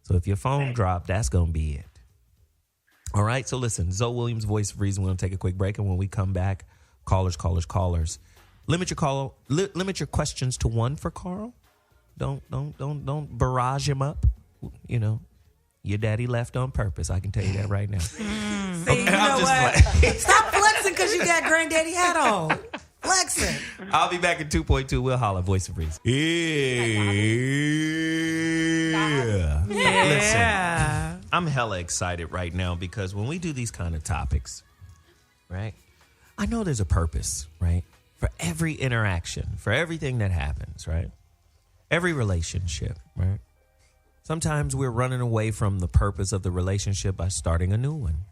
[SPEAKER 8] So if your phone dropped, that's going to be it. All right, so listen, ZoWilliams, Voice of Reason. We're going to take a quick break, and when we come back, callers. Limit your questions to one for Carl. Don't barrage him up. You know, your daddy left on purpose. I can tell you that right now.
[SPEAKER 6] See, you know what? Stop flexing because you got granddaddy hat on. Flexing.
[SPEAKER 8] I'll be back in 2.2. We'll holler. Voice of Reason. Yeah. Listen, I'm hella excited right now because when we do these kind of topics, right, I know there's a purpose, right, for every interaction, for everything that happens, right? Every relationship, right? Sometimes we're running away from the purpose of the relationship by starting a new one,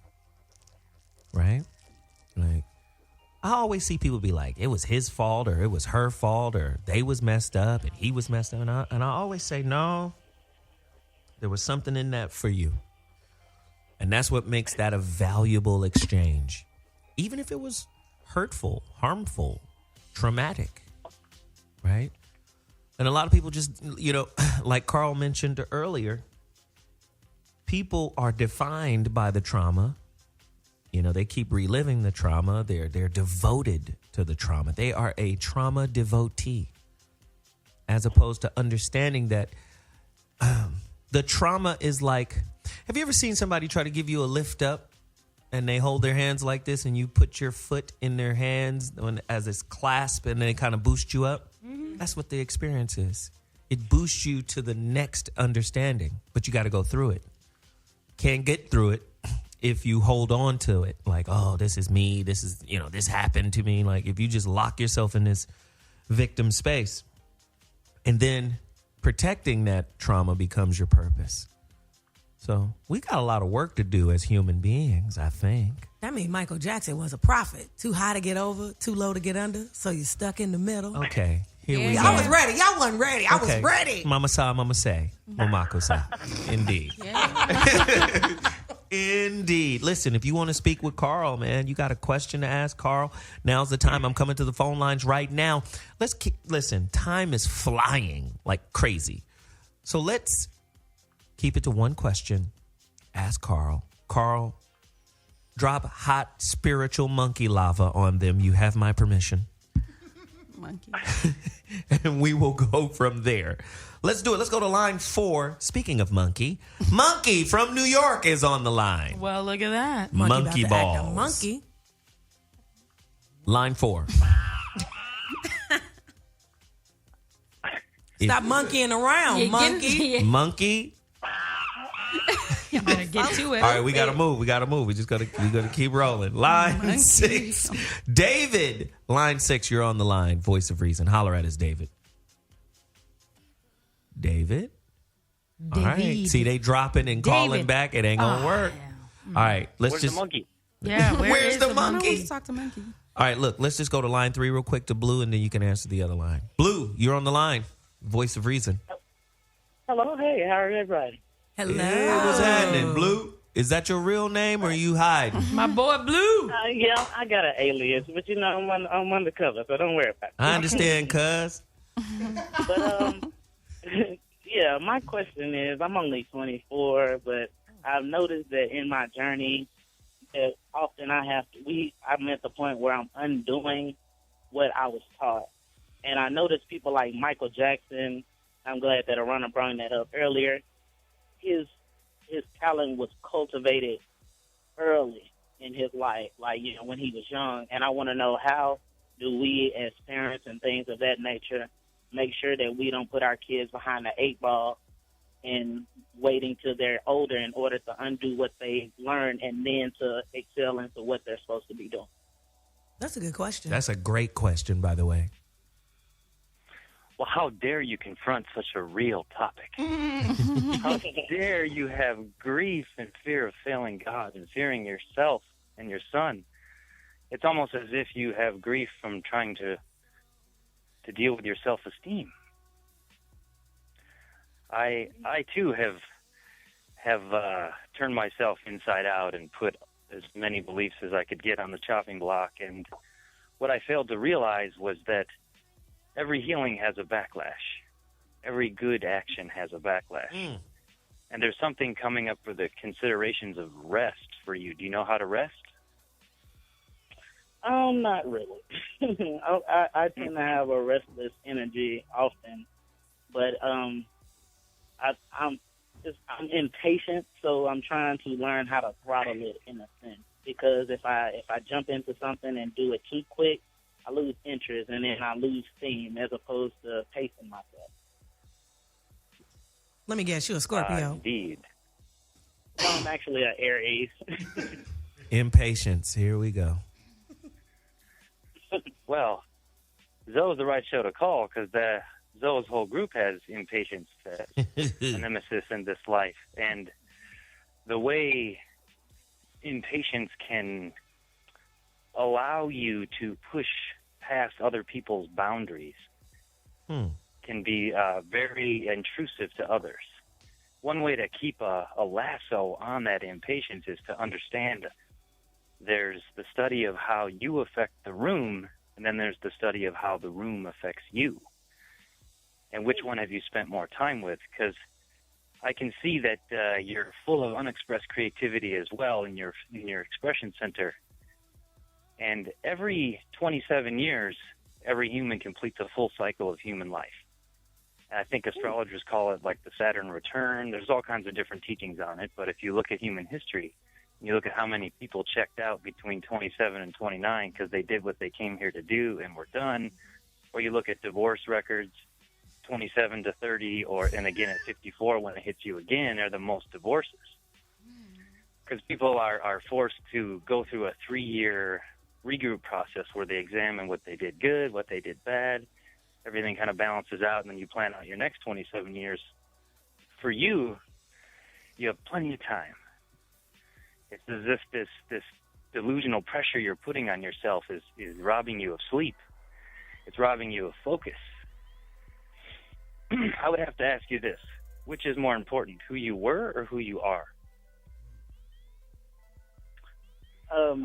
[SPEAKER 8] right? Like, I always see people be like, it was his fault or it was her fault or they was messed up and he was messed up. And I always say, no, there was something in that for you. And that's what makes that a valuable exchange. Even if it was hurtful, harmful, traumatic, right? And a lot of people just, like Carl mentioned earlier, people are defined by the trauma. They keep reliving the trauma. They're devoted to the trauma. They are a trauma devotee, as opposed to understanding that the trauma is like, have you ever seen somebody try to give you a lift up and they hold their hands like this and you put your foot in their hands as it's clasp and they kind of boost you up? Mm-hmm. That's what the experience is. It boosts you to the next understanding, but you got to go through it. Can't get through it if you hold on to it. Like, oh, this is me. This is, this happened to me. Like, if you just lock yourself in this victim space, and then protecting that trauma becomes your purpose. So we got a lot of work to do as human beings, I think.
[SPEAKER 6] That means Michael Jackson was a prophet. Too high to get over, too low to get under, so you're stuck in the middle.
[SPEAKER 8] Okay, here we go.
[SPEAKER 6] I was ready. Y'all wasn't ready. I was ready.
[SPEAKER 8] Mama sa, mama say. Momako sa. Indeed. Indeed. Listen, if you want to speak with Carl, man, you got a question to ask Carl, now's the time. I'm coming to the phone lines right now. Listen, time is flying like crazy. So let's keep it to one question. Ask Carl. Carl, drop hot spiritual monkey lava on them. You have my permission.
[SPEAKER 9] Monkey.
[SPEAKER 8] And we will go from there. Let's do it. Let's go to line 4. Speaking of monkey, Monkey from New York is on the line.
[SPEAKER 11] Well, look at that.
[SPEAKER 8] Monkey balls.
[SPEAKER 6] Monkey.
[SPEAKER 8] Line 4.
[SPEAKER 6] Stop monkeying around, monkey.
[SPEAKER 8] Monkey.
[SPEAKER 11] You better get to it.
[SPEAKER 8] All right, we got to move. We just got to keep rolling. Line 6. David. Line 6, you're on the line. Voice of reason. Holler at us, David. David? All right. See, they dropping and calling back. It ain't going to work. Yeah. All right.
[SPEAKER 12] Where's the monkey?
[SPEAKER 11] Yeah,
[SPEAKER 8] where's the monkey?
[SPEAKER 9] Let's talk to monkey.
[SPEAKER 8] All right, look, let's just go to line 3 real quick to Blue, and then you can answer the other line. Blue, you're on the line. Voice of reason.
[SPEAKER 14] Hello. Hey, how are everybody?
[SPEAKER 6] Hello.
[SPEAKER 8] Hey, what's happening, Blue? Is that your real name or are you hiding?
[SPEAKER 11] My boy Blue.
[SPEAKER 14] Yeah, I got an alias, but I'm undercover, so don't worry about it.
[SPEAKER 8] I understand, cuz.
[SPEAKER 14] But yeah, my question is, I'm only 24, but I've noticed that in my journey, that often I'm at the point where I'm undoing what I was taught. And I noticed people like Michael Jackson, I'm glad that Aarona brought that up earlier, his talent was cultivated early in his life, like, when he was young. And I want to know, how do we as parents and things of that nature make sure that we don't put our kids behind the 8 ball and waiting till they're older in order to undo what they learned and then to excel into what they're supposed to be doing?
[SPEAKER 6] That's a good question.
[SPEAKER 8] That's a great question, by the way.
[SPEAKER 12] Well, how dare you confront such a real topic? How dare you have grief and fear of failing God and fearing yourself and your son? It's almost as if you have grief from trying to deal with your self-esteem. I too have turned myself inside out and put as many beliefs as I could get on the chopping block. And what I failed to realize was that every healing has a backlash. Every good action has a backlash. And there's something coming up for the considerations of rest for you. Do you know how to rest?
[SPEAKER 14] Not really. I tend to have a restless energy often, but I'm impatient, so I'm trying to learn how to throttle it in a sense. Because if I jump into something and do it too quick, I lose interest and then I lose steam as opposed to pacing myself.
[SPEAKER 6] Let me guess, you're a Scorpio.
[SPEAKER 12] Indeed.
[SPEAKER 14] No, I'm actually an Aries.
[SPEAKER 8] Impatience. Here we go.
[SPEAKER 12] Well, Zoe's the right show to call because Zoe's whole group has impatience as a nemesis in this life. And the way impatience can allow you to push past other people's boundaries can be very intrusive to others. One way to keep a lasso on that impatience is to understand there's the study of how you affect the room, and then there's the study of how the room affects you. and which one have you spent more time with? Because I can see that you're full of unexpressed creativity as well in your expression center. And every 27 years, every human completes a full cycle of human life. And I think astrologers call it like the Saturn return. There's all kinds of different teachings on it. But if you look at human history, and you look at how many people checked out between 27 and 29 because they did what they came here to do and were done, or you look at divorce records, 27 to 30, and again at 54 when it hits you again, are the most divorces. Because people are forced to go through a 3-year regroup process where they examine what they did good, what they did bad. Everything kind of balances out, and then you plan out your next 27 years. For you, you have plenty of time. It's as if this delusional pressure you're putting on yourself is robbing you of sleep. It's robbing you of focus. I would have to ask you this. Which is more important, who you were or who you are?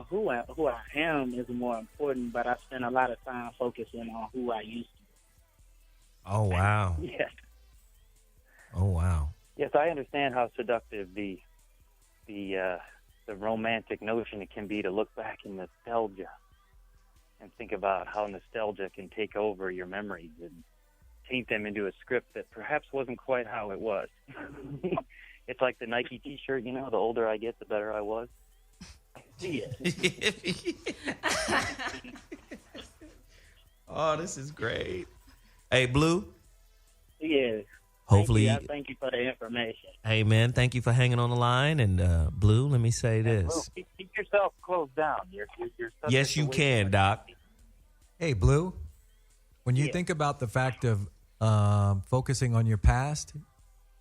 [SPEAKER 14] Who I am is more important, but I spend a lot of time focusing on who I used to be.
[SPEAKER 8] Oh, wow.
[SPEAKER 12] Yes.
[SPEAKER 8] Oh, wow.
[SPEAKER 12] Yes, I understand how seductive the romantic notion it can be to look back in nostalgia and think about how nostalgia can take over your memories and taint them into a script that perhaps wasn't quite how it was. It's like the Nike T-shirt, the older I get, the better I was. Yeah.
[SPEAKER 8] Oh, this is great. Hey, Blue.
[SPEAKER 14] Yeah.
[SPEAKER 8] Hopefully.
[SPEAKER 14] Thank you for the information.
[SPEAKER 8] Hey, man, thank you for hanging on the line. And, Blue, let me say this.
[SPEAKER 12] Blue, keep yourself closed down. You're
[SPEAKER 8] Yes, you can, Doc.
[SPEAKER 13] Hey, Blue, when you think about the fact of focusing on your past,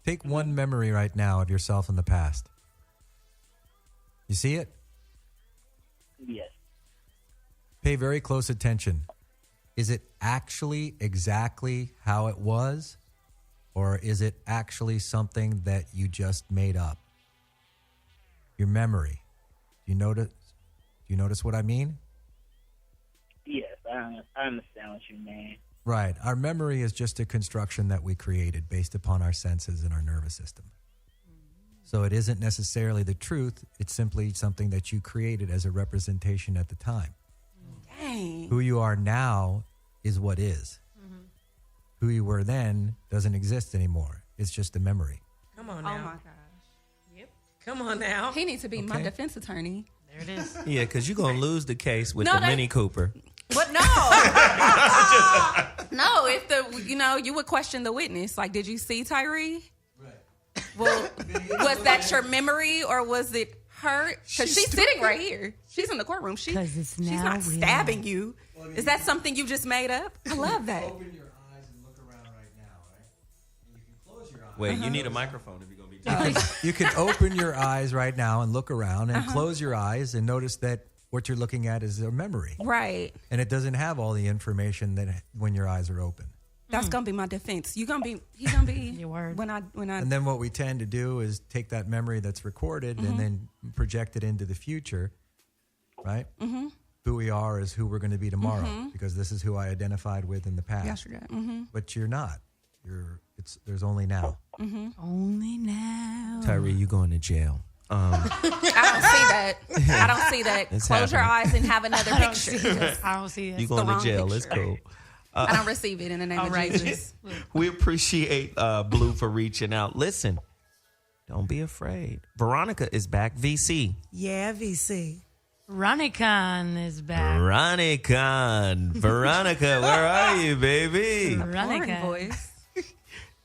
[SPEAKER 13] take one memory right now of yourself in the past. You see it?
[SPEAKER 14] Yes.
[SPEAKER 13] Pay very close attention. Is it actually exactly how it was? Or is it actually something that you just made up? Your memory. Do you notice what I mean?
[SPEAKER 14] Yes, I understand what you mean.
[SPEAKER 13] Right. Our memory is just a construction that we created based upon our senses and our nervous system. So it isn't necessarily the truth. It's simply something that you created as a representation at the time.
[SPEAKER 9] Dang.
[SPEAKER 13] Who you are now is what is.
[SPEAKER 9] Mm-hmm.
[SPEAKER 13] Who you were then doesn't exist anymore. It's just a memory.
[SPEAKER 6] Come on now.
[SPEAKER 9] Oh, my gosh.
[SPEAKER 6] Yep. Come on now.
[SPEAKER 9] He needs to be my defense attorney.
[SPEAKER 6] There it is.
[SPEAKER 8] Yeah, because you're going to lose the case with the Mini Cooper.
[SPEAKER 9] What? No. No, if you would question the witness. Like, did you see Tyree? Right. Well, was that your memory or was it her? Because she's sitting right here. She's in the courtroom. She's not stabbing you. Well, is that something you just made up? I love that.
[SPEAKER 13] Open your eyes and look around right now, right? And you can close your eyes.
[SPEAKER 8] Wait, you need a microphone if you're going to be talking.
[SPEAKER 13] You can open your eyes right now and look around and close your eyes and notice that what you're looking at is a memory.
[SPEAKER 9] Right.
[SPEAKER 13] And it doesn't have all the information that when your eyes are open.
[SPEAKER 9] That's gonna be my defense. He's gonna be your word. When I
[SPEAKER 13] And then what we tend to do is take that memory that's recorded and then project it into the future, right? Mm-hmm. Who we are is who we're going to be tomorrow because this is who I identified with in the past.
[SPEAKER 9] Yesterday. Mm-hmm.
[SPEAKER 13] But you're not. There's only now.
[SPEAKER 9] Mm-hmm.
[SPEAKER 6] Only now.
[SPEAKER 8] Tyree, you going to jail.
[SPEAKER 9] I don't see that.
[SPEAKER 8] It's
[SPEAKER 9] Close your
[SPEAKER 8] happening.
[SPEAKER 9] eyes and have another picture.
[SPEAKER 6] I don't see it.
[SPEAKER 8] You going to jail. It's cool.
[SPEAKER 9] I don't receive it in the name of Jesus.
[SPEAKER 8] We appreciate Blue for reaching out. Listen, don't be afraid. Veronica is back. VC.
[SPEAKER 6] Yeah, VC.
[SPEAKER 11] Veronica is back.
[SPEAKER 8] Veronica, where are you, baby?
[SPEAKER 11] Veronica.
[SPEAKER 9] Voice.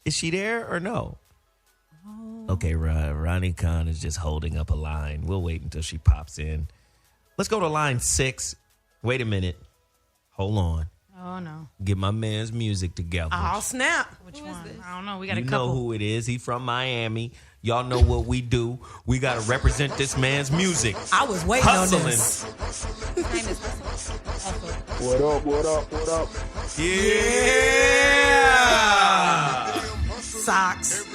[SPEAKER 8] Is she there or no? Okay, Veronica is just holding up a line. We'll wait until she pops in. Let's go to line 6. Wait a minute. Hold on.
[SPEAKER 11] Oh, no.
[SPEAKER 8] Get my man's music together.
[SPEAKER 6] Oh, snap.
[SPEAKER 11] Which one? I don't know. We got
[SPEAKER 8] You
[SPEAKER 11] a couple.
[SPEAKER 8] know who it is. He from Miami. Y'all know what we do. We got to represent this man's music.
[SPEAKER 6] I was waiting
[SPEAKER 8] Hustling.
[SPEAKER 6] on this.
[SPEAKER 3] What up?
[SPEAKER 8] Yeah.
[SPEAKER 6] Socks,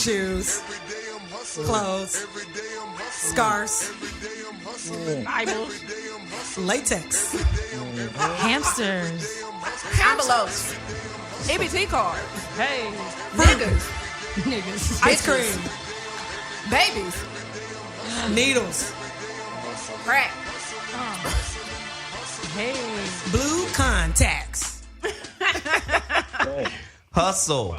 [SPEAKER 6] shoes, clothes, scarves,
[SPEAKER 11] Bibles,
[SPEAKER 6] latex,
[SPEAKER 11] hamsters,
[SPEAKER 9] Envelopes. EBT cards.
[SPEAKER 11] Hey.
[SPEAKER 9] Niggas.
[SPEAKER 6] Ice cream.
[SPEAKER 9] Babies.
[SPEAKER 6] Needles.
[SPEAKER 9] Crack.
[SPEAKER 11] Hey.
[SPEAKER 6] Blue contacts.
[SPEAKER 8] Hustle.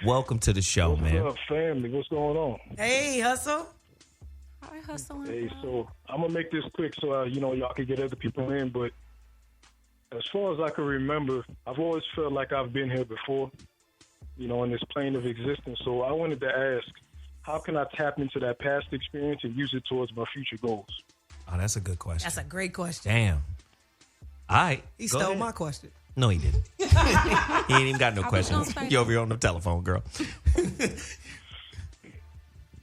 [SPEAKER 8] Welcome to the show, man.
[SPEAKER 15] What's up, family? What's going on?
[SPEAKER 6] Hey, Hustle.
[SPEAKER 9] Hi, Hustle.
[SPEAKER 15] Hey, so I'm gonna make this quick so y'all can get other people in. But as far as I can remember, I've always felt like I've been here before, in this plane of existence. So I wanted to ask, how can I tap into that past experience and use it towards my future goals?
[SPEAKER 8] Oh, that's a good question.
[SPEAKER 6] That's a great question.
[SPEAKER 8] Damn. All right.
[SPEAKER 6] He
[SPEAKER 8] go
[SPEAKER 6] stole
[SPEAKER 8] ahead.
[SPEAKER 6] my question.
[SPEAKER 8] No, he didn't. He ain't even got no questions.
[SPEAKER 9] gonna say
[SPEAKER 8] You over here on the telephone, girl.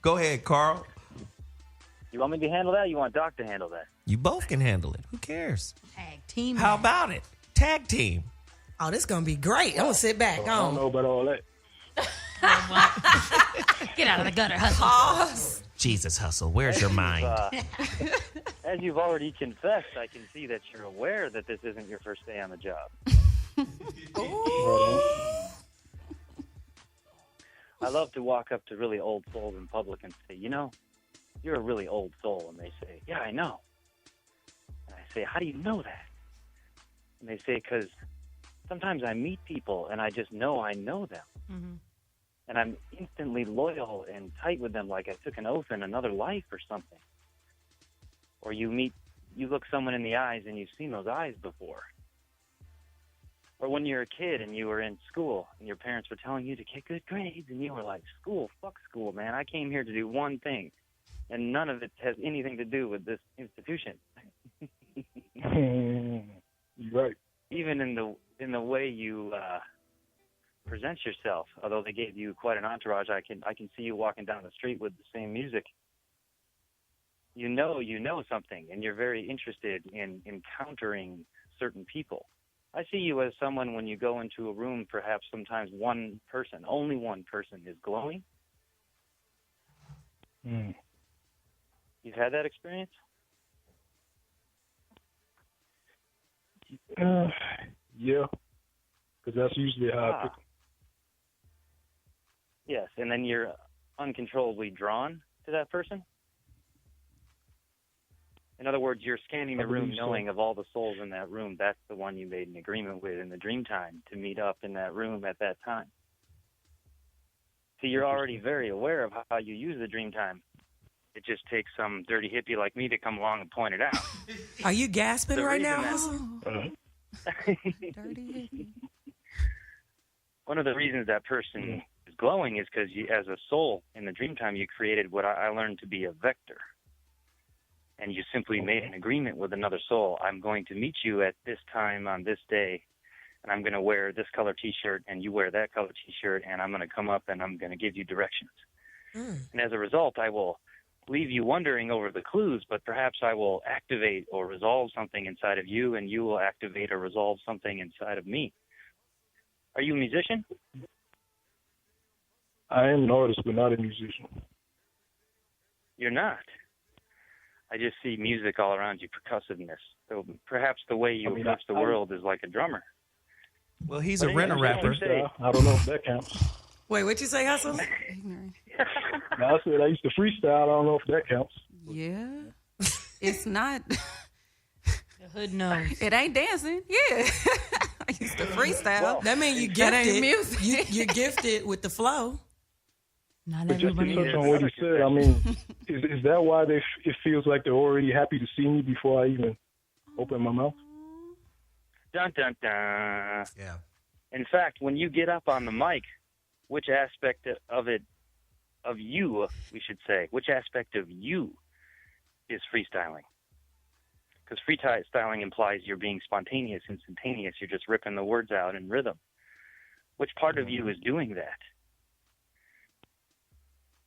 [SPEAKER 8] Go ahead, Carl.
[SPEAKER 12] You want me to handle that or you want Doc to handle that?
[SPEAKER 8] You both can handle it. Who cares?
[SPEAKER 11] Tag team.
[SPEAKER 8] How about it? Tag team.
[SPEAKER 6] Oh, this is going to be great. I'm going to sit back.
[SPEAKER 15] I don't know about all that.
[SPEAKER 11] Get out of the gutter, Hustle.
[SPEAKER 8] Jesus, Hustle. Where's your mind?
[SPEAKER 12] As you've already confessed, I can see that you're aware that this isn't your first day on the job. I love to walk up to really old souls in public and say, you're a really old soul. And they say, yeah, I know. And I say, how do you know that? And they say, because sometimes I meet people and I just know I know them.
[SPEAKER 11] Mm-hmm.
[SPEAKER 12] And I'm instantly loyal and tight with them like I took an oath in another life or something. Or you look someone in the eyes and you've seen those eyes before. Or when you're a kid and you were in school and your parents were telling you to get good grades and you were like, fuck school, man. I came here to do one thing. And none of it has anything to do with this institution.
[SPEAKER 15] You're right.
[SPEAKER 12] Even in the way you present yourself, although they gave you quite an entourage, I can see you walking down the street with the same music. You know something, and you're very interested in encountering certain people. I see you as someone when you go into a room, perhaps sometimes only one person is glowing. You've had that experience?
[SPEAKER 15] Yeah, because that's usually how I pick.
[SPEAKER 12] Yes, and then you're uncontrollably drawn to that person? In other words, you're scanning the room knowing of all the souls in that room, that's the one you made an agreement with in the dream time to meet up in that room at that time. So you're already very aware of how you use the dream time. It just takes some dirty hippie like me to come along and point it out.
[SPEAKER 6] Are you gasping right now?
[SPEAKER 9] Dirty hippie.
[SPEAKER 12] One of the reasons that person is glowing is because as a soul in the dream time, you created what I learned to be a vector. And you simply made an agreement with another soul. I'm going to meet you at this time on this day, and I'm going to wear this color T-shirt, and you wear that color T-shirt, and I'm going to come up and I'm going to give you directions. And as a result, I will leave you wondering over the clues, but perhaps I will activate or resolve something inside of you, and you will activate or resolve something inside of me. Are you a musician?
[SPEAKER 15] I am an artist, but not a musician.
[SPEAKER 12] You're not. I just see music all around you, percussiveness. So perhaps the way you approach the world is like a drummer.
[SPEAKER 8] Well, he's a rent-a-rapper.
[SPEAKER 15] I don't know if that counts.
[SPEAKER 6] Wait, what'd you say, Hustle?
[SPEAKER 15] No, I said I used to freestyle. I don't know if that counts.
[SPEAKER 9] Yeah. It's not.
[SPEAKER 11] The hood knows.
[SPEAKER 9] It ain't dancing. Yeah. I used to freestyle.
[SPEAKER 6] Well, that means you
[SPEAKER 9] That ain't
[SPEAKER 6] gifted.
[SPEAKER 9] music.
[SPEAKER 6] You're gifted with the flow.
[SPEAKER 11] Not
[SPEAKER 15] But just to
[SPEAKER 11] everybody
[SPEAKER 15] touch
[SPEAKER 11] is.
[SPEAKER 15] on what you said, I mean, is that why it feels like they're already happy to see me before I even open my mouth?
[SPEAKER 12] Dun, dun, dun.
[SPEAKER 13] Yeah.
[SPEAKER 12] In fact, when you get up on the mic, which aspect of you, we should say, which aspect of you is freestyling? Because freestyling implies you're being spontaneous, instantaneous. You're just ripping the words out in rhythm. Which part of you is doing that?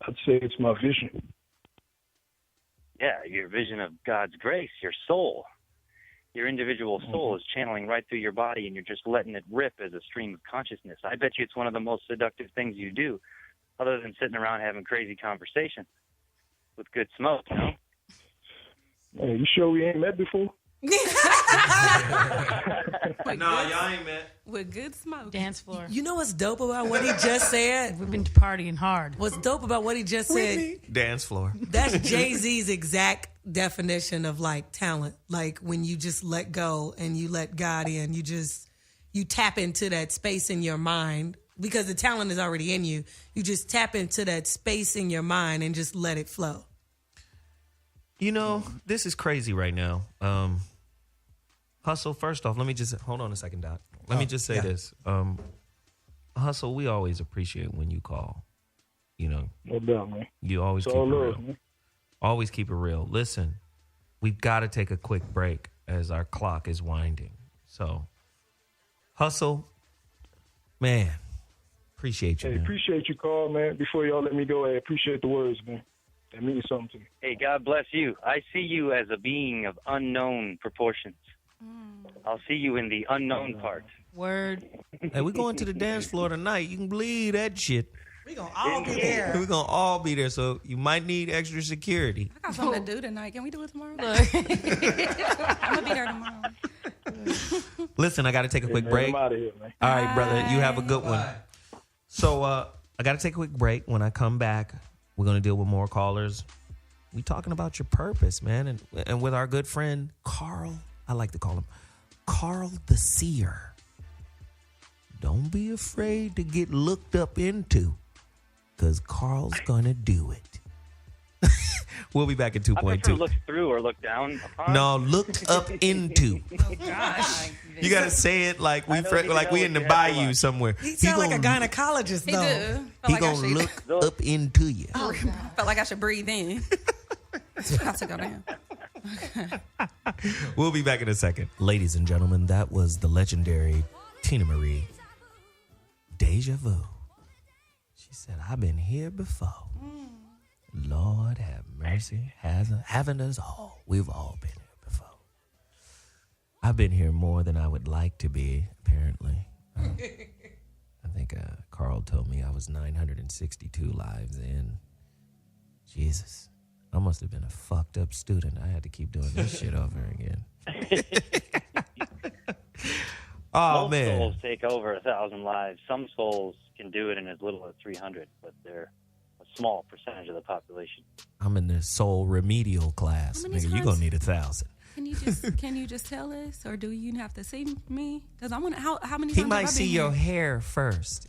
[SPEAKER 15] I'd say it's my vision.
[SPEAKER 12] Yeah, your vision of God's grace, your soul. Your individual soul is channeling right through your body, and you're just letting it rip as a stream of consciousness. I bet you it's one of the most seductive things you do, other than sitting around having crazy conversation with good smoke, you know?
[SPEAKER 15] Man, you sure we ain't met before?
[SPEAKER 8] Nah, y'all ain't met.
[SPEAKER 9] With good smoke.
[SPEAKER 11] Dance floor.
[SPEAKER 6] You know what's dope about what he just said?
[SPEAKER 11] We've been partying hard.
[SPEAKER 6] What's dope about what he just said?
[SPEAKER 8] Dance floor.
[SPEAKER 6] That's Jay-Z's exact definition of like talent. Like when you just let go and you let God in, you tap into that space in your mind because the talent is already in you. You just tap into that space in your mind and just let it flow.
[SPEAKER 8] You know, this is crazy right now. Hustle, first off, let me just hold on a second, Doc. Let me just say this. Hustle, we always appreciate when you call. You know,
[SPEAKER 15] no doubt, man.
[SPEAKER 8] You always keep it real. Man. Always keep it real. Listen, we've got to take a quick break as our clock is winding. So, Hustle, man, appreciate you.
[SPEAKER 15] Hey,
[SPEAKER 8] man.
[SPEAKER 15] Appreciate you, Carl, man. Before y'all let me go, I appreciate the words, man. That means something to me.
[SPEAKER 12] Hey, God bless you. I see you as a being of unknown proportions. I'll see you in the unknown part.
[SPEAKER 11] Word.
[SPEAKER 8] Hey, we're going to the dance floor tonight. You can believe that shit.
[SPEAKER 6] We're going to all be there.
[SPEAKER 8] We're going to all be there, so you might need extra security.
[SPEAKER 9] I got something to do tonight. Can we do it tomorrow? I'm going to be there tomorrow.
[SPEAKER 8] Listen, I got to take a quick break.
[SPEAKER 15] I'm out of here, man.
[SPEAKER 8] All right, brother. You have a good one. So I got to take a quick break. When I come back, we're going to deal with more callers. We talking about your purpose, man. And with our good friend, Carl. I like to call him Carl the Seer. Don't be afraid to get looked up into, because Carl's going to do it. We'll be back in 2.2.
[SPEAKER 12] Look through or look down upon?
[SPEAKER 8] No, looked up into.
[SPEAKER 9] Oh, gosh.
[SPEAKER 8] You got to say it like we in the bayou somewhere.
[SPEAKER 6] He sound like a gynecologist, though.
[SPEAKER 8] He going to look up into you.
[SPEAKER 9] Oh, felt like I should breathe in. It's about to go down.
[SPEAKER 8] We'll be back in a second. Ladies and gentlemen, that was the legendary Tina Marie. Deja vu. She said, I've been here before. Lord have mercy. Haven't us all. We've all been here before. I've been here more than I would like to be, apparently. I think Carl told me I was 962 lives in. Jesus. I must have been a fucked up student. I had to keep doing this shit over again.
[SPEAKER 12] Most souls take over 1,000 lives. Some souls can do it in as little as 300, but they're a small percentage of the population.
[SPEAKER 8] I'm in the soul remedial class. Nigga, you're going to need 1,000.
[SPEAKER 9] Can you just tell us, or do you have to see me? Because I want to. How many?
[SPEAKER 8] He
[SPEAKER 9] times
[SPEAKER 8] might
[SPEAKER 9] have I
[SPEAKER 8] see
[SPEAKER 9] been
[SPEAKER 8] your
[SPEAKER 9] here?
[SPEAKER 8] hair first.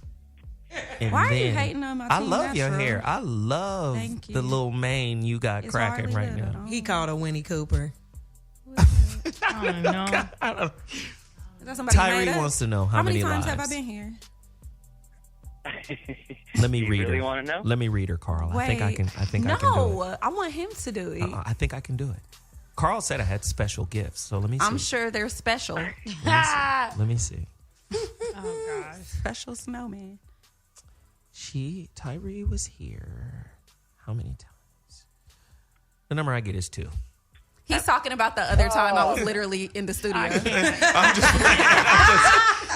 [SPEAKER 9] Why are you hating on my
[SPEAKER 8] I
[SPEAKER 9] team
[SPEAKER 8] love your
[SPEAKER 9] natural?
[SPEAKER 8] hair. I love
[SPEAKER 9] Thank you.
[SPEAKER 8] the little mane you got
[SPEAKER 9] It's
[SPEAKER 8] cracking
[SPEAKER 9] hardly
[SPEAKER 8] right
[SPEAKER 9] little,
[SPEAKER 8] now.
[SPEAKER 6] He called her Winnie Cooper.
[SPEAKER 11] I don't know.
[SPEAKER 9] Is that somebody
[SPEAKER 8] Tyree
[SPEAKER 9] made up?
[SPEAKER 8] wants to know how
[SPEAKER 9] many
[SPEAKER 8] many
[SPEAKER 9] times have I
[SPEAKER 8] lives.
[SPEAKER 9] been here?
[SPEAKER 8] Let me read
[SPEAKER 12] really
[SPEAKER 8] her.
[SPEAKER 12] wanna know?
[SPEAKER 8] Let me read her, Carl. I think I can. I think
[SPEAKER 9] no,
[SPEAKER 8] I can do it.
[SPEAKER 9] I want him to do it.
[SPEAKER 8] I think I can do it. Carl said I had special gifts, so let me see.
[SPEAKER 9] I'm sure they're special.
[SPEAKER 8] Let me see.
[SPEAKER 11] Oh gosh.
[SPEAKER 9] Special snowman.
[SPEAKER 8] Tyree was here. How many times? The number I get is 2.
[SPEAKER 9] He's talking about the other time I was literally in the studio.
[SPEAKER 8] I'm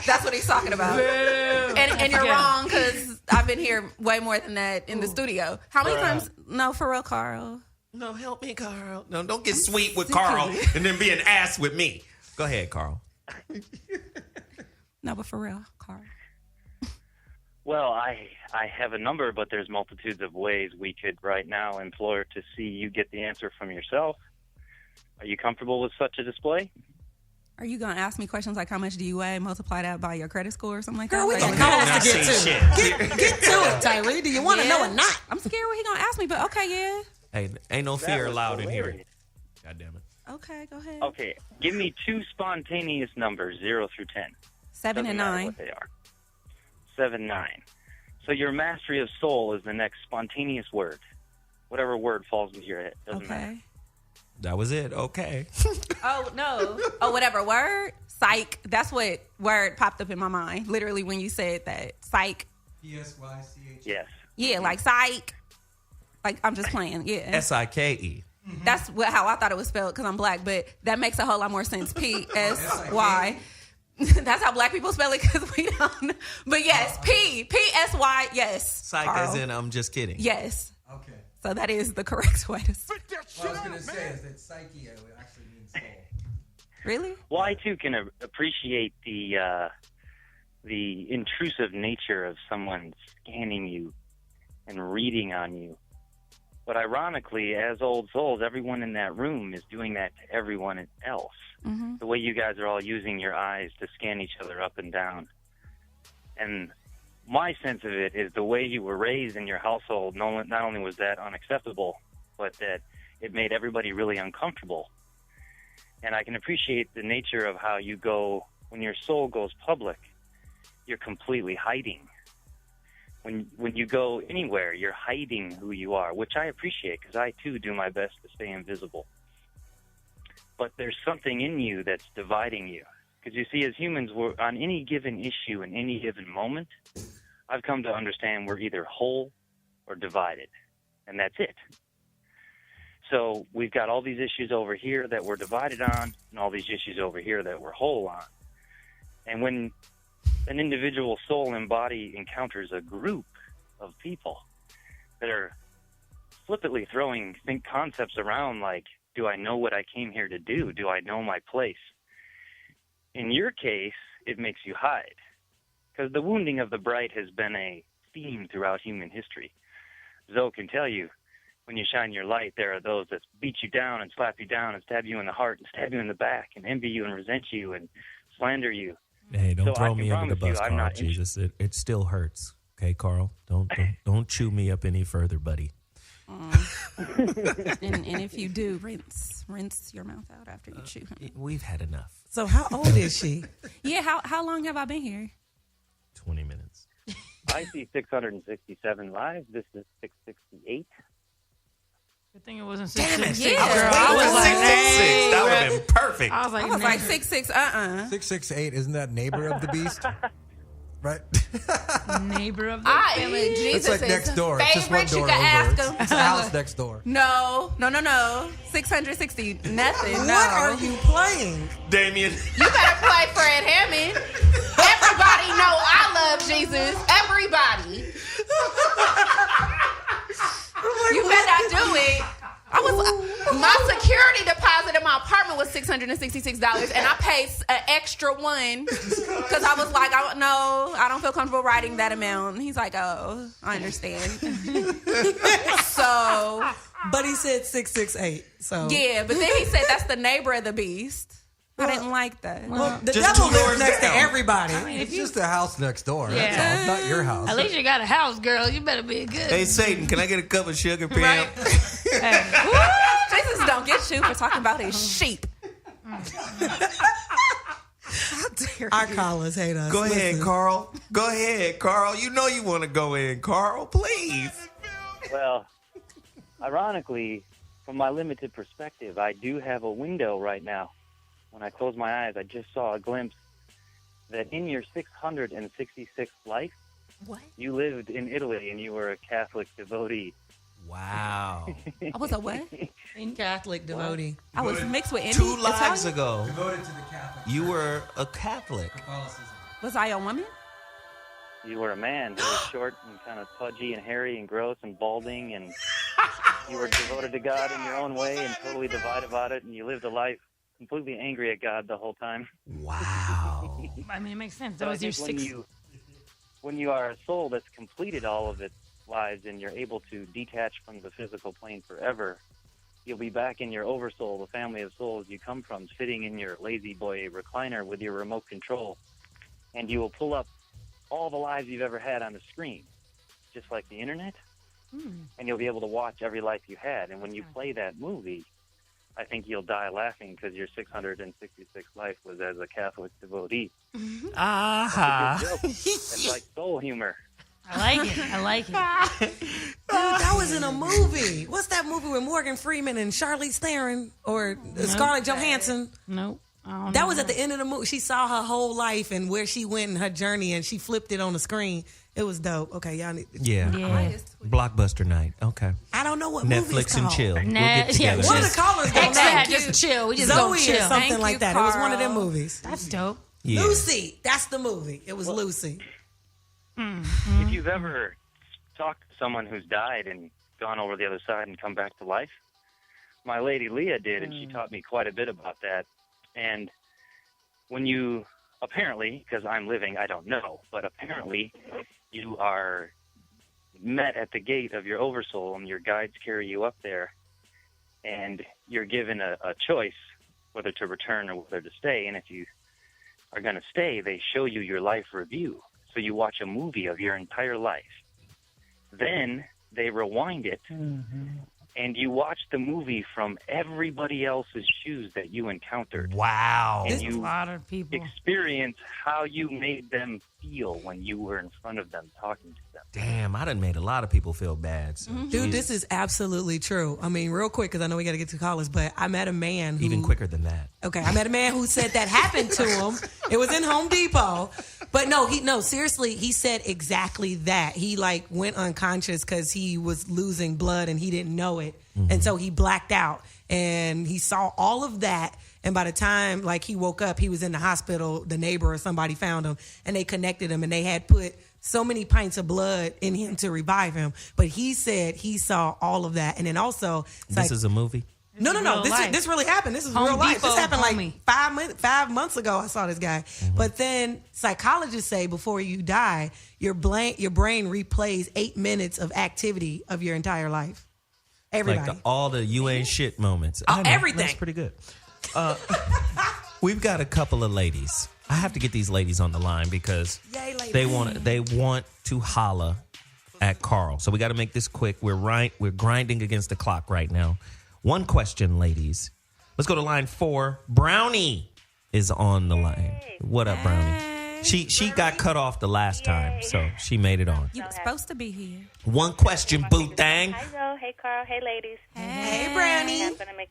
[SPEAKER 9] That's what he's talking about. And you're wrong, because I've been here way more than that in the studio. How many times? No, for real, Carl.
[SPEAKER 8] No, help me, Carl. No, don't get sweet with Carl and then be an ass with me. Go ahead, Carl.
[SPEAKER 9] No, but for real, Carl.
[SPEAKER 12] Well, I have a number, but there's multitudes of ways we could right now implore to see you get the answer from yourself. Are you comfortable with such a display?
[SPEAKER 9] Are you going to ask me questions like how much do you weigh, multiply that by your credit score or something like that?
[SPEAKER 6] Girl, we
[SPEAKER 9] Like,
[SPEAKER 6] got callers to get to. Get to it, Tyree. Do you want to know or not?
[SPEAKER 9] I'm scared what he going to ask me, but okay, yeah.
[SPEAKER 8] Hey, ain't no fear
[SPEAKER 12] was
[SPEAKER 8] allowed in here.
[SPEAKER 12] hilarious.
[SPEAKER 8] God damn it.
[SPEAKER 9] Okay, go ahead.
[SPEAKER 12] Okay, give me 2 spontaneous numbers, 0 through 10.
[SPEAKER 9] 7 and
[SPEAKER 12] Doesn't matter
[SPEAKER 9] 9.
[SPEAKER 12] what they are. 7, 9. So your mastery of soul is the next spontaneous word. Whatever word falls into your head. Doesn't matter.
[SPEAKER 9] Okay.
[SPEAKER 8] That was it. Okay.
[SPEAKER 9] Oh, no. Oh, whatever word? Psych. That's what word popped up in my mind. Literally when you said that. Psych.
[SPEAKER 13] P-S-Y-C-H.
[SPEAKER 12] Yes.
[SPEAKER 9] Yeah, like psych. Like, I'm just playing. Yeah.
[SPEAKER 8] S-I-K-E.
[SPEAKER 9] That's how I thought it was spelled because I'm black, but that makes a whole lot more sense. P-S-Y. That's how black people spell it because we don't. But yes, P-S-Y, yes.
[SPEAKER 8] Psych
[SPEAKER 9] Carl.
[SPEAKER 8] as in I'm just kidding.
[SPEAKER 9] Yes.
[SPEAKER 13] Okay.
[SPEAKER 9] So that is the correct way to say it.
[SPEAKER 13] What I was going to say is that psyche actually means soul.
[SPEAKER 9] Really?
[SPEAKER 12] Well, I too can appreciate the intrusive nature of someone scanning you and reading on you. But ironically, as old souls, everyone in that room is doing that to everyone else.
[SPEAKER 9] Mm-hmm.
[SPEAKER 12] The way you guys are all using your eyes to scan each other up and down. And my sense of it is the way you were raised in your household, not only was that unacceptable, but that it made everybody really uncomfortable. And I can appreciate the nature of how you go, when your soul goes public, you're completely hiding. When you go anywhere, you're hiding who you are, which I appreciate because I, too, do my best to stay invisible. But there's something in you that's dividing you. Because you see, as humans, we're on any given issue in any given moment, I've come to understand we're either whole or divided, and that's it. So we've got all these issues over here that we're divided on and all these issues over here that we're whole on. And when an individual soul and body encounters a group of people that are flippantly throwing concepts around like, do I know what I came here to do? Do I know my place? In your case, it makes you hide. Because the wounding of the bright has been a theme throughout human history. Zoe can tell you, when you shine your light, there are those that beat you down and slap you down and stab you in the heart and stab you in the back and envy you and resent you and slander you.
[SPEAKER 8] Hey, don't
[SPEAKER 12] So
[SPEAKER 8] throw
[SPEAKER 12] I
[SPEAKER 8] me
[SPEAKER 12] can
[SPEAKER 8] under the
[SPEAKER 12] promise
[SPEAKER 8] bus,
[SPEAKER 12] you I'm
[SPEAKER 8] Carl.
[SPEAKER 12] not
[SPEAKER 8] Jesus, it still hurts. Okay, Carl, don't chew me up any further, buddy.
[SPEAKER 9] And if you do, rinse your mouth out after you chew.
[SPEAKER 8] We've had enough.
[SPEAKER 6] So how old is she?
[SPEAKER 9] Yeah, how long have I been here?
[SPEAKER 8] 20 minutes.
[SPEAKER 12] I see 667 live. This is 668.
[SPEAKER 11] Good thing it wasn't
[SPEAKER 8] Damn it.
[SPEAKER 11] 666.
[SPEAKER 9] Yeah.
[SPEAKER 11] Girl, I was like,
[SPEAKER 8] 666. That would have been perfect.
[SPEAKER 11] I was like
[SPEAKER 9] 666.
[SPEAKER 13] 668. Isn't that neighbor of the beast? Right?
[SPEAKER 11] Neighbor of the
[SPEAKER 9] I
[SPEAKER 11] village.
[SPEAKER 9] mean, Jesus
[SPEAKER 13] It's like next door. It's just one
[SPEAKER 9] favorite. You
[SPEAKER 13] door
[SPEAKER 9] can ask
[SPEAKER 13] over.
[SPEAKER 9] him.
[SPEAKER 13] It's a house next door.
[SPEAKER 9] No. 660 nothing.
[SPEAKER 6] What
[SPEAKER 9] No.
[SPEAKER 6] are you playing?
[SPEAKER 8] Damien.
[SPEAKER 9] You better play Fred Hammond. Everybody know I love Jesus. Everybody. You better not do it. My security deposit in my apartment was $666, and I paid an extra one because I was like, I don't feel comfortable writing that amount. And he's like, oh, I understand. So,
[SPEAKER 6] but he said 668. So
[SPEAKER 9] yeah, but then he said that's the neighbor of the beast. I didn't like that.
[SPEAKER 6] Well, the
[SPEAKER 8] Just
[SPEAKER 6] devil
[SPEAKER 8] 2
[SPEAKER 6] lives
[SPEAKER 8] doors
[SPEAKER 6] next
[SPEAKER 8] down.
[SPEAKER 6] to everybody.
[SPEAKER 13] It's just a house next door.
[SPEAKER 11] Yeah.
[SPEAKER 13] That's all. It's not your house.
[SPEAKER 11] At least you got a house, girl. You better be good.
[SPEAKER 8] Hey, Satan, can I get a cup of sugar, Pam?
[SPEAKER 11] Right.
[SPEAKER 9] Jesus don't get you for talking about his sheep.
[SPEAKER 6] How dare Our callers hate us.
[SPEAKER 8] Go ahead,
[SPEAKER 6] Listen.
[SPEAKER 8] Carl. Go ahead, Carl. You know you want to go in, Carl. Please.
[SPEAKER 12] Well, ironically, from my limited perspective, I do have a window right now. When I closed my eyes, I just saw a glimpse that in your 666th life,
[SPEAKER 9] What?
[SPEAKER 12] you lived in Italy and you were a Catholic devotee.
[SPEAKER 8] Wow.
[SPEAKER 9] I was a what?
[SPEAKER 6] Catholic devotee.
[SPEAKER 9] I was mixed with
[SPEAKER 8] 2
[SPEAKER 9] Indian.
[SPEAKER 8] lives
[SPEAKER 9] Italian?
[SPEAKER 8] ago,
[SPEAKER 13] Devoted to the Catholic.
[SPEAKER 8] you were a Catholic.
[SPEAKER 9] Was I a woman?
[SPEAKER 12] You were a man who was short and kind of pudgy and hairy and gross and balding, and you were devoted to God in your own way and totally divided about it, and you lived a life completely angry at God the whole time.
[SPEAKER 8] Wow.
[SPEAKER 11] I mean, it makes sense.
[SPEAKER 12] So
[SPEAKER 11] That
[SPEAKER 12] I
[SPEAKER 11] was your
[SPEAKER 12] think
[SPEAKER 11] 6.
[SPEAKER 12] when you are a soul that's completed all of its lives and you're able to detach from the physical plane forever, you'll be back in your oversoul, the family of souls you come from, sitting in your lazy boy recliner with your remote control, and you will pull up all the lives you've ever had on the screen, just like the internet, and you'll be able to watch every life you had. And when you play that movie, I think you'll die laughing because your 666th life was as a Catholic devotee.
[SPEAKER 8] Ah.
[SPEAKER 12] That's a good joke. It's like soul humor.
[SPEAKER 11] I like it. I like it.
[SPEAKER 6] Dude, that was in a movie. What's that movie with Morgan Freeman and Charlize Theron or Scarlett Johansson?
[SPEAKER 11] Nope.
[SPEAKER 6] That was at the end of the movie. She saw her whole life and where she went in her journey, and she flipped it on the screen. It was dope. Okay, y'all need.
[SPEAKER 8] Yeah. Blockbuster night. Okay.
[SPEAKER 6] I don't know what movie's
[SPEAKER 8] Netflix and
[SPEAKER 6] called.
[SPEAKER 8] chill. We'll get together.
[SPEAKER 6] One of the callers
[SPEAKER 11] Thank
[SPEAKER 6] gonna
[SPEAKER 11] that.
[SPEAKER 6] know.
[SPEAKER 11] Just chill. We just
[SPEAKER 6] Zoe
[SPEAKER 11] go
[SPEAKER 6] or
[SPEAKER 11] chill.
[SPEAKER 6] something
[SPEAKER 9] Thank
[SPEAKER 6] like
[SPEAKER 9] you,
[SPEAKER 6] that. It was one of them
[SPEAKER 9] Carl.
[SPEAKER 6] movies.
[SPEAKER 11] That's dope.
[SPEAKER 8] Yeah.
[SPEAKER 6] Lucy. That's the movie. It was Lucy.
[SPEAKER 12] If you've ever talked to someone who's died and gone over the other side and come back to life, my lady Leah did, and she taught me quite a bit about that. And when you apparently, because I'm living, I don't know, but apparently you are met at the gate of your oversoul and your guides carry you up there and you're given a choice whether to return or whether to stay. And if you are going to stay, they show you your life review. So you watch a movie of your entire life. Then they rewind it, and you watch the movie from everybody else's shoes that you encountered.
[SPEAKER 8] Wow.
[SPEAKER 12] And
[SPEAKER 11] There's
[SPEAKER 12] you
[SPEAKER 11] a lot of people.
[SPEAKER 12] experience how you made them feel when you were in front of them talking to them.
[SPEAKER 8] Damn, I done made a lot of people feel bad. So.
[SPEAKER 6] Dude, this is absolutely true. I mean, real quick, because I know we got to get to college, but I met a man who...
[SPEAKER 8] Even quicker than that.
[SPEAKER 6] Okay, I met a man who said that happened to him. It was in Home Depot. But no, seriously, he said exactly that. He like went unconscious because he was losing blood and he didn't know it. And so he blacked out and he saw all of that. And by the time like he woke up, he was in the hospital. The neighbor or somebody found him and they connected him and they had put so many pints of blood in him to revive him. But he said he saw all of that. And then also...
[SPEAKER 8] This is a movie?
[SPEAKER 6] No. This really happened. This is
[SPEAKER 11] Home
[SPEAKER 6] real life.
[SPEAKER 11] Depot,
[SPEAKER 6] This happened
[SPEAKER 11] homie.
[SPEAKER 6] like 5 months ago. I saw this guy. But then psychologists say before you die, your brain replays 8 minutes of activity of your entire life. Everybody.
[SPEAKER 8] Like all the you ain't shit moments.
[SPEAKER 6] Everything.
[SPEAKER 8] That's pretty good. We've got a couple of ladies. I have to get these ladies on the line because they want to holla at Carl. So we got to make this quick. We're grinding against the clock right now. One question, ladies. Let's go to line 4. Brownie is on the line. What up, Brownie? She got cut off the last time, so she made it on.
[SPEAKER 9] You were supposed to be here.
[SPEAKER 8] One question, boo thang.
[SPEAKER 5] Hi, Joe. Hey, Carl. Hey, ladies.
[SPEAKER 6] Hey, Brownie.
[SPEAKER 5] I'm going to make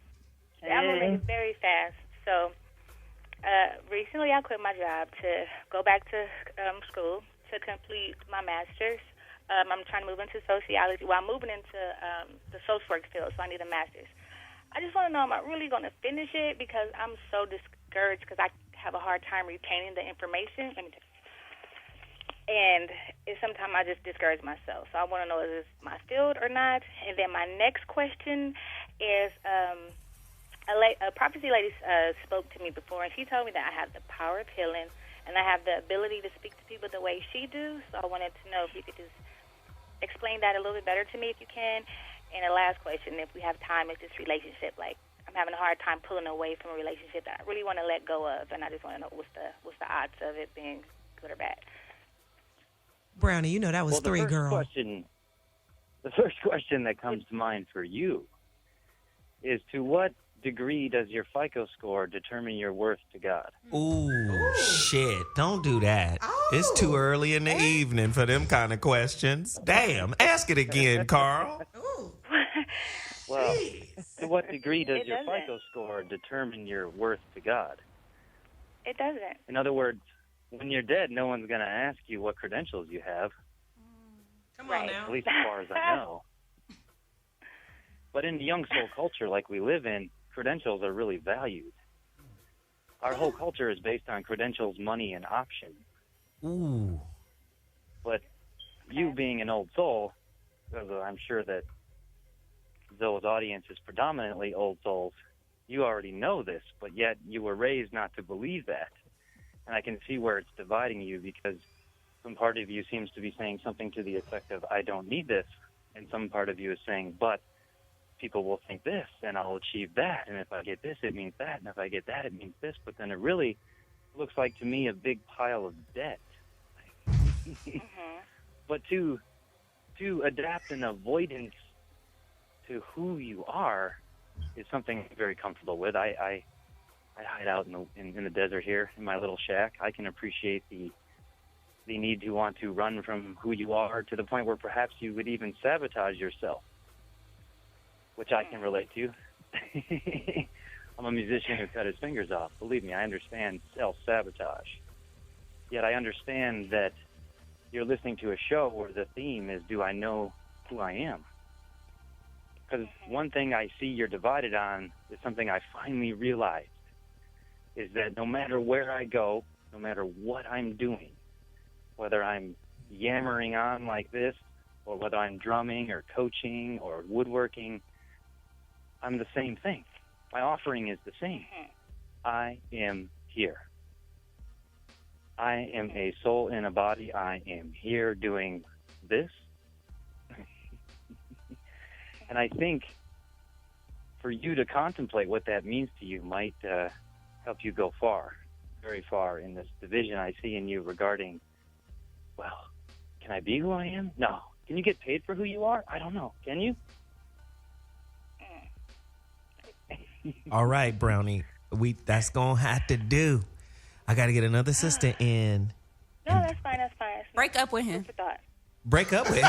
[SPEAKER 5] it very fast. So, recently I quit my job to go back to school to complete my master's. I'm trying to move into sociology. Well, I'm moving into the social work field, so I need a master's. I just want to know, am I really going to finish it? Because I'm so discouraged because I have a hard time retaining the information. And sometimes I just discourage myself. So I want to know, is this my field or not? And then my next question is, a prophecy lady spoke to me before, and she told me that I have the power of healing, and I have the ability to speak to people the way she do. So I wanted to know if you could just explain that a little bit better to me if you can. And the last question, if we have time, is this relationship. Like, I'm having a hard time pulling away from a relationship that I really want to let go of, and I just want to know what's the odds of it being good or bad.
[SPEAKER 6] Brownie, you know that was 3, girl.
[SPEAKER 12] The first question that comes to mind for you is, to what degree does your FICO score determine your worth to God?
[SPEAKER 8] Ooh, shit. Don't do that. It's too early in the evening for them kind of questions. Damn. Ask it again, Carl.
[SPEAKER 12] Well, to what degree does your FICO score determine your worth to God?
[SPEAKER 5] It doesn't.
[SPEAKER 12] In other words, when you're dead, no one's going to ask you what credentials you have.
[SPEAKER 6] Come on now.
[SPEAKER 12] At least as far as I know. But in the young soul culture like we live in, credentials are really valued. Our whole culture is based on credentials, money, and options.
[SPEAKER 8] Ooh.
[SPEAKER 12] But you being an old soul, because I'm sure that Zoe's audience is predominantly old souls, you already know this, but yet you were raised not to believe that. And I can see where it's dividing you, because some part of you seems to be saying something to the effect of, I don't need this, and some part of you is saying, but people will think this, and I'll achieve that, and if I get this, it means that, and if I get that, it means this. But then it really looks like to me a big pile of debt. But to adapt an avoidance to who you are is something I'm very comfortable with. I hide out in the desert here in my little shack. I can appreciate the need to want to run from who you are to the point where perhaps you would even sabotage yourself, which I can relate to. I'm a musician who cut his fingers off. Believe me, I understand self-sabotage. Yet I understand that you're listening to a show where the theme is, do I know who I am? Because one thing I see you're divided on is something I finally realized, is that no matter where I go, no matter what I'm doing, whether I'm yammering on like this, or whether I'm drumming or coaching or woodworking, I'm the same thing. My offering is the same. I am here. I am a soul in a body. I am here doing this. And I think for you to contemplate what that means to you might help you go far, very far in this division I see in you regarding, well, can I be who I am? No. Can you get paid for who you are? I don't know. Can you?
[SPEAKER 8] All right, Brownie. That's going to have to do. I got to get another sister in.
[SPEAKER 5] No, that's fine. That's fine.
[SPEAKER 9] Break up with him.
[SPEAKER 8] Break up with?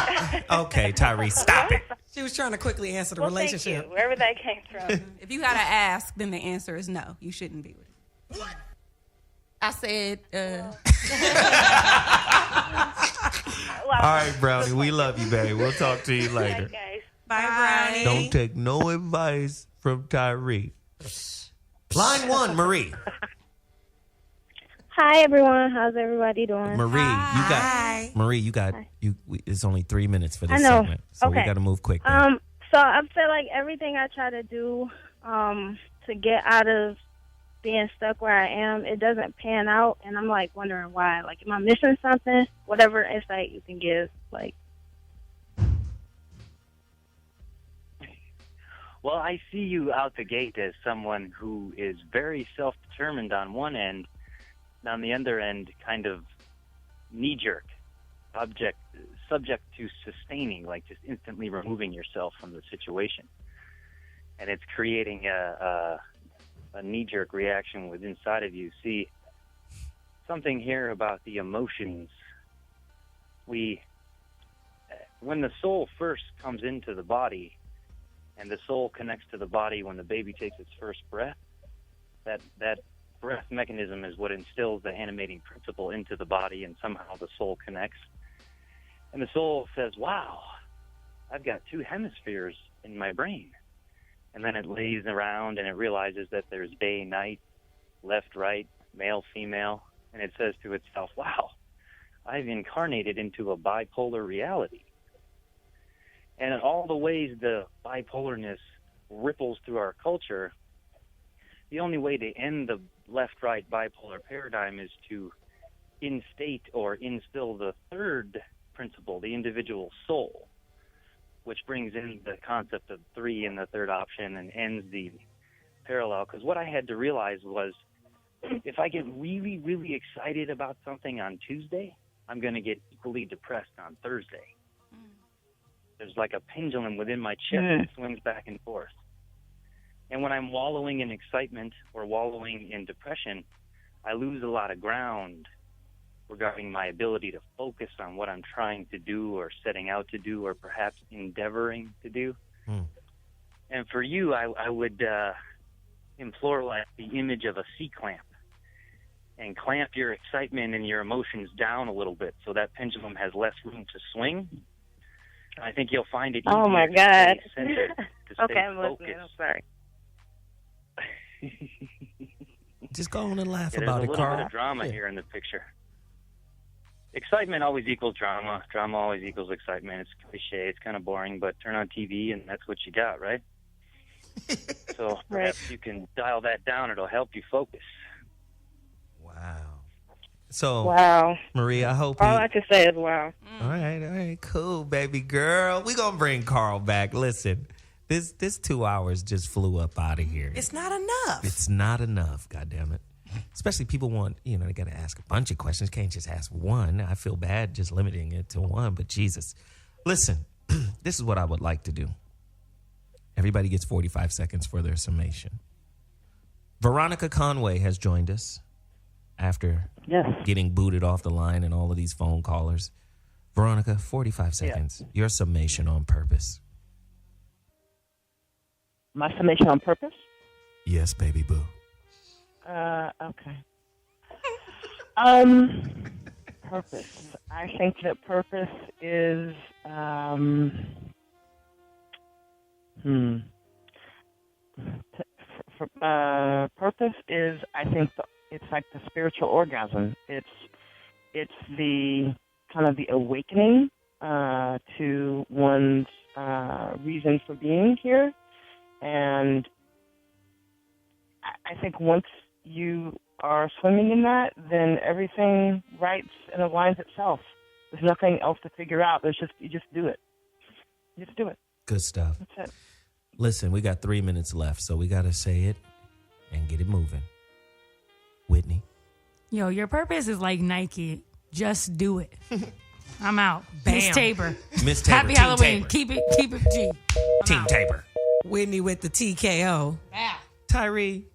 [SPEAKER 8] Okay, Tyree, stop it.
[SPEAKER 6] She was trying to quickly answer the
[SPEAKER 5] Well,
[SPEAKER 6] relationship.
[SPEAKER 5] thank you, wherever that came from.
[SPEAKER 9] If you got to ask, then the answer is no. You shouldn't be with him. What? I said,
[SPEAKER 8] All right, Brownie, we love you, baby. We'll talk to you later.
[SPEAKER 6] Bye, Brownie.
[SPEAKER 8] Don't take no advice from Tyree. Line 1, Marie.
[SPEAKER 16] Hi, everyone. How's everybody doing?
[SPEAKER 8] Marie, you got it's only 3 minutes for this
[SPEAKER 16] I know.
[SPEAKER 8] segment. So we
[SPEAKER 16] Okay.
[SPEAKER 8] got to move quick.
[SPEAKER 16] So I feel like everything I try to do to get out of being stuck where I am, it doesn't pan out, and I'm like wondering why. Like, am I missing something? Whatever insight you can give, like.
[SPEAKER 12] Well, I see you out the gate as someone who is very self-determined on one end, and on the other end, kind of knee-jerk, subject to sustaining, like just instantly removing yourself from the situation. And it's creating a knee-jerk reaction within inside of you. See, something here about the emotions. When the soul first comes into the body, and the soul connects to the body when the baby takes its first breath, that breath mechanism is what instills the animating principle into the body, and somehow the soul connects. And the soul says, wow, I've got two hemispheres in my brain. And then it lays around and it realizes that there's day, night, left, right, male, female. And it says to itself, wow, I've incarnated into a bipolar reality. And in all the ways the bipolarness ripples through our culture, the only way to end the left-right bipolar paradigm is to instate or instill the third principle, the individual soul, which brings in the concept of three in the third option and ends the parallel. Because what I had to realize was, if I get really, really excited about something on Tuesday, I'm going to get equally depressed on Thursday. There's like a pendulum within my chest that swings back and forth. And when I'm wallowing in excitement or wallowing in depression, I lose a lot of ground regarding my ability to focus on what I'm trying to do or setting out to do or perhaps endeavoring to do. And for you, I would implore like the image of a C-clamp and clamp your excitement and your emotions down a little bit so that pendulum has less room to swing. I think you'll find it easier
[SPEAKER 16] Oh, my
[SPEAKER 12] to
[SPEAKER 16] God.
[SPEAKER 12] stay centered, to stay
[SPEAKER 16] Okay, I'm
[SPEAKER 12] focused.
[SPEAKER 16] listening. I'm sorry.
[SPEAKER 8] Just go on and laugh
[SPEAKER 12] Yeah,
[SPEAKER 8] about
[SPEAKER 12] there's
[SPEAKER 8] it,
[SPEAKER 12] a little
[SPEAKER 8] Carl.
[SPEAKER 12] bit of drama here in the picture. Excitement always equals drama. Drama always equals excitement. It's cliche. It's kind of boring, but turn on TV and that's what you got, right? So perhaps you can dial that down. It'll help you focus.
[SPEAKER 8] So,
[SPEAKER 16] Wow.
[SPEAKER 8] Marie, I hope
[SPEAKER 16] All I can say is wow.
[SPEAKER 8] All right, cool, baby girl. We gonna bring Carl back. Listen, this 2 hours just flew up out of here.
[SPEAKER 6] It's not enough.
[SPEAKER 8] It's not enough, goddammit. Especially people want, they got to ask a bunch of questions. Can't just ask one. I feel bad just limiting it to one, but Jesus. Listen, this is what I would like to do. Everybody gets 45 seconds for their summation. Veronica Conway has joined us after getting booted off the line and all of these phone callers. Veronica, 45 seconds. Your summation on purpose.
[SPEAKER 10] My summation on purpose?
[SPEAKER 8] Yes, baby boo.
[SPEAKER 10] Okay. Purpose. I think that purpose is, purpose is, I think, it's like the spiritual orgasm. It's the kind of the awakening to one's reason for being here, and I think once you are swimming in that, then everything writes and aligns itself. There's nothing else to figure out. You just do it. You just do it.
[SPEAKER 8] Good stuff.
[SPEAKER 10] That's it.
[SPEAKER 8] Listen, we got 3 minutes left, so we got to say it and get it moving. Whitney.
[SPEAKER 11] Yo, your purpose is like Nike. Just do it. I'm out.
[SPEAKER 6] Bam.
[SPEAKER 11] Miss Tabor.
[SPEAKER 8] Miss Tabor.
[SPEAKER 11] Happy
[SPEAKER 8] Team
[SPEAKER 11] Halloween.
[SPEAKER 8] Tabor.
[SPEAKER 11] Keep it G.
[SPEAKER 8] Team Tabor.
[SPEAKER 6] Whitney with the TKO.
[SPEAKER 8] Tyree.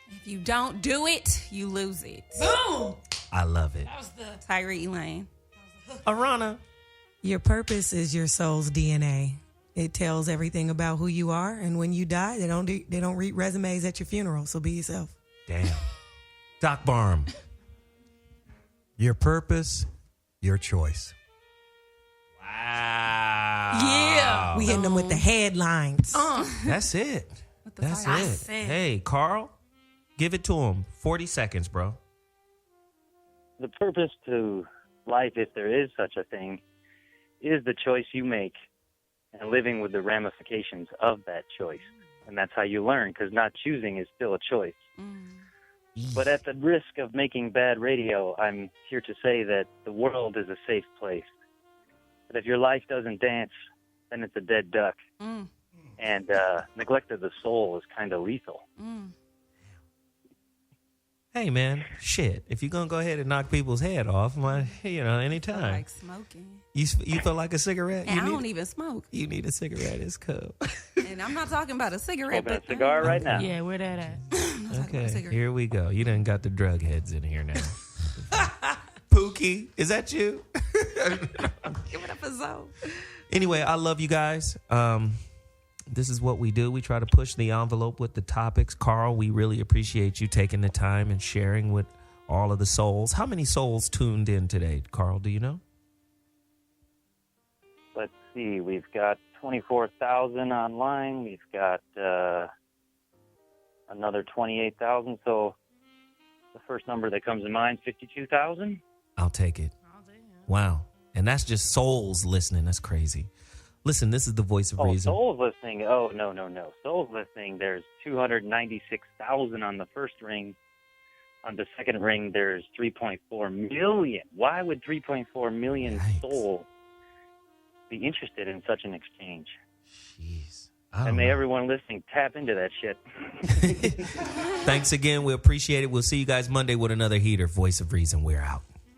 [SPEAKER 9] If you don't do it, you lose it.
[SPEAKER 11] Boom.
[SPEAKER 8] I love it.
[SPEAKER 11] That was the
[SPEAKER 9] Tyree, Elaine.
[SPEAKER 8] Aarona.
[SPEAKER 6] Your purpose is your soul's DNA. It tells everything about who you are, and when you die, they don't read resumes at your funeral. So be yourself.
[SPEAKER 8] Damn. Doc Barham.
[SPEAKER 13] Your purpose, your choice.
[SPEAKER 8] Wow.
[SPEAKER 6] Yeah. We hitting them with the headlines.
[SPEAKER 8] That's it. That's it. Hey, Carl, give it to him. 40 seconds, bro.
[SPEAKER 12] The purpose to life, if there is such a thing, is the choice you make and living with the ramifications of that choice. And that's how you learn, because not choosing is still a choice. But at the risk of making bad radio, I'm here to say that the world is a safe place. But if your life doesn't dance, then it's a dead duck. And neglect of the soul is kind of lethal.
[SPEAKER 8] Hey, man, shit. If you're going to go ahead and knock people's head off, anytime.
[SPEAKER 9] I like smoking.
[SPEAKER 8] You feel like a cigarette?
[SPEAKER 9] And I don't even smoke.
[SPEAKER 8] You need a cigarette. It's cool.
[SPEAKER 9] And I'm not talking about a cigarette.
[SPEAKER 12] Smoking a cigar right now.
[SPEAKER 11] Yeah, where that at?
[SPEAKER 8] Okay, here we go. You done got the drug heads in here now. Pookie, is that you?
[SPEAKER 9] Give it up for Zoe.
[SPEAKER 8] Anyway, I love you guys. This is what we do. We try to push the envelope with the topics. Carl, we really appreciate you taking the time and sharing with all of the souls. How many souls tuned in today, Carl? Do you know?
[SPEAKER 12] Let's see. We've got 24,000 online. We've got another 28,000. So the first number that comes to mind, 52,000.
[SPEAKER 8] I'll take it. Wow. And that's just souls listening. That's crazy. Listen, this is the voice of reason.
[SPEAKER 12] Souls listening. Oh, no. Souls listening, there's 296,000 on the first ring. On the second ring, there's 3.4 million. Why would 3.4 million souls be interested in such an exchange?
[SPEAKER 8] Jeez.
[SPEAKER 12] And may everyone listening tap into that shit.
[SPEAKER 8] Thanks again. We appreciate it. We'll see you guys Monday with another heater. Voice of reason. We're out.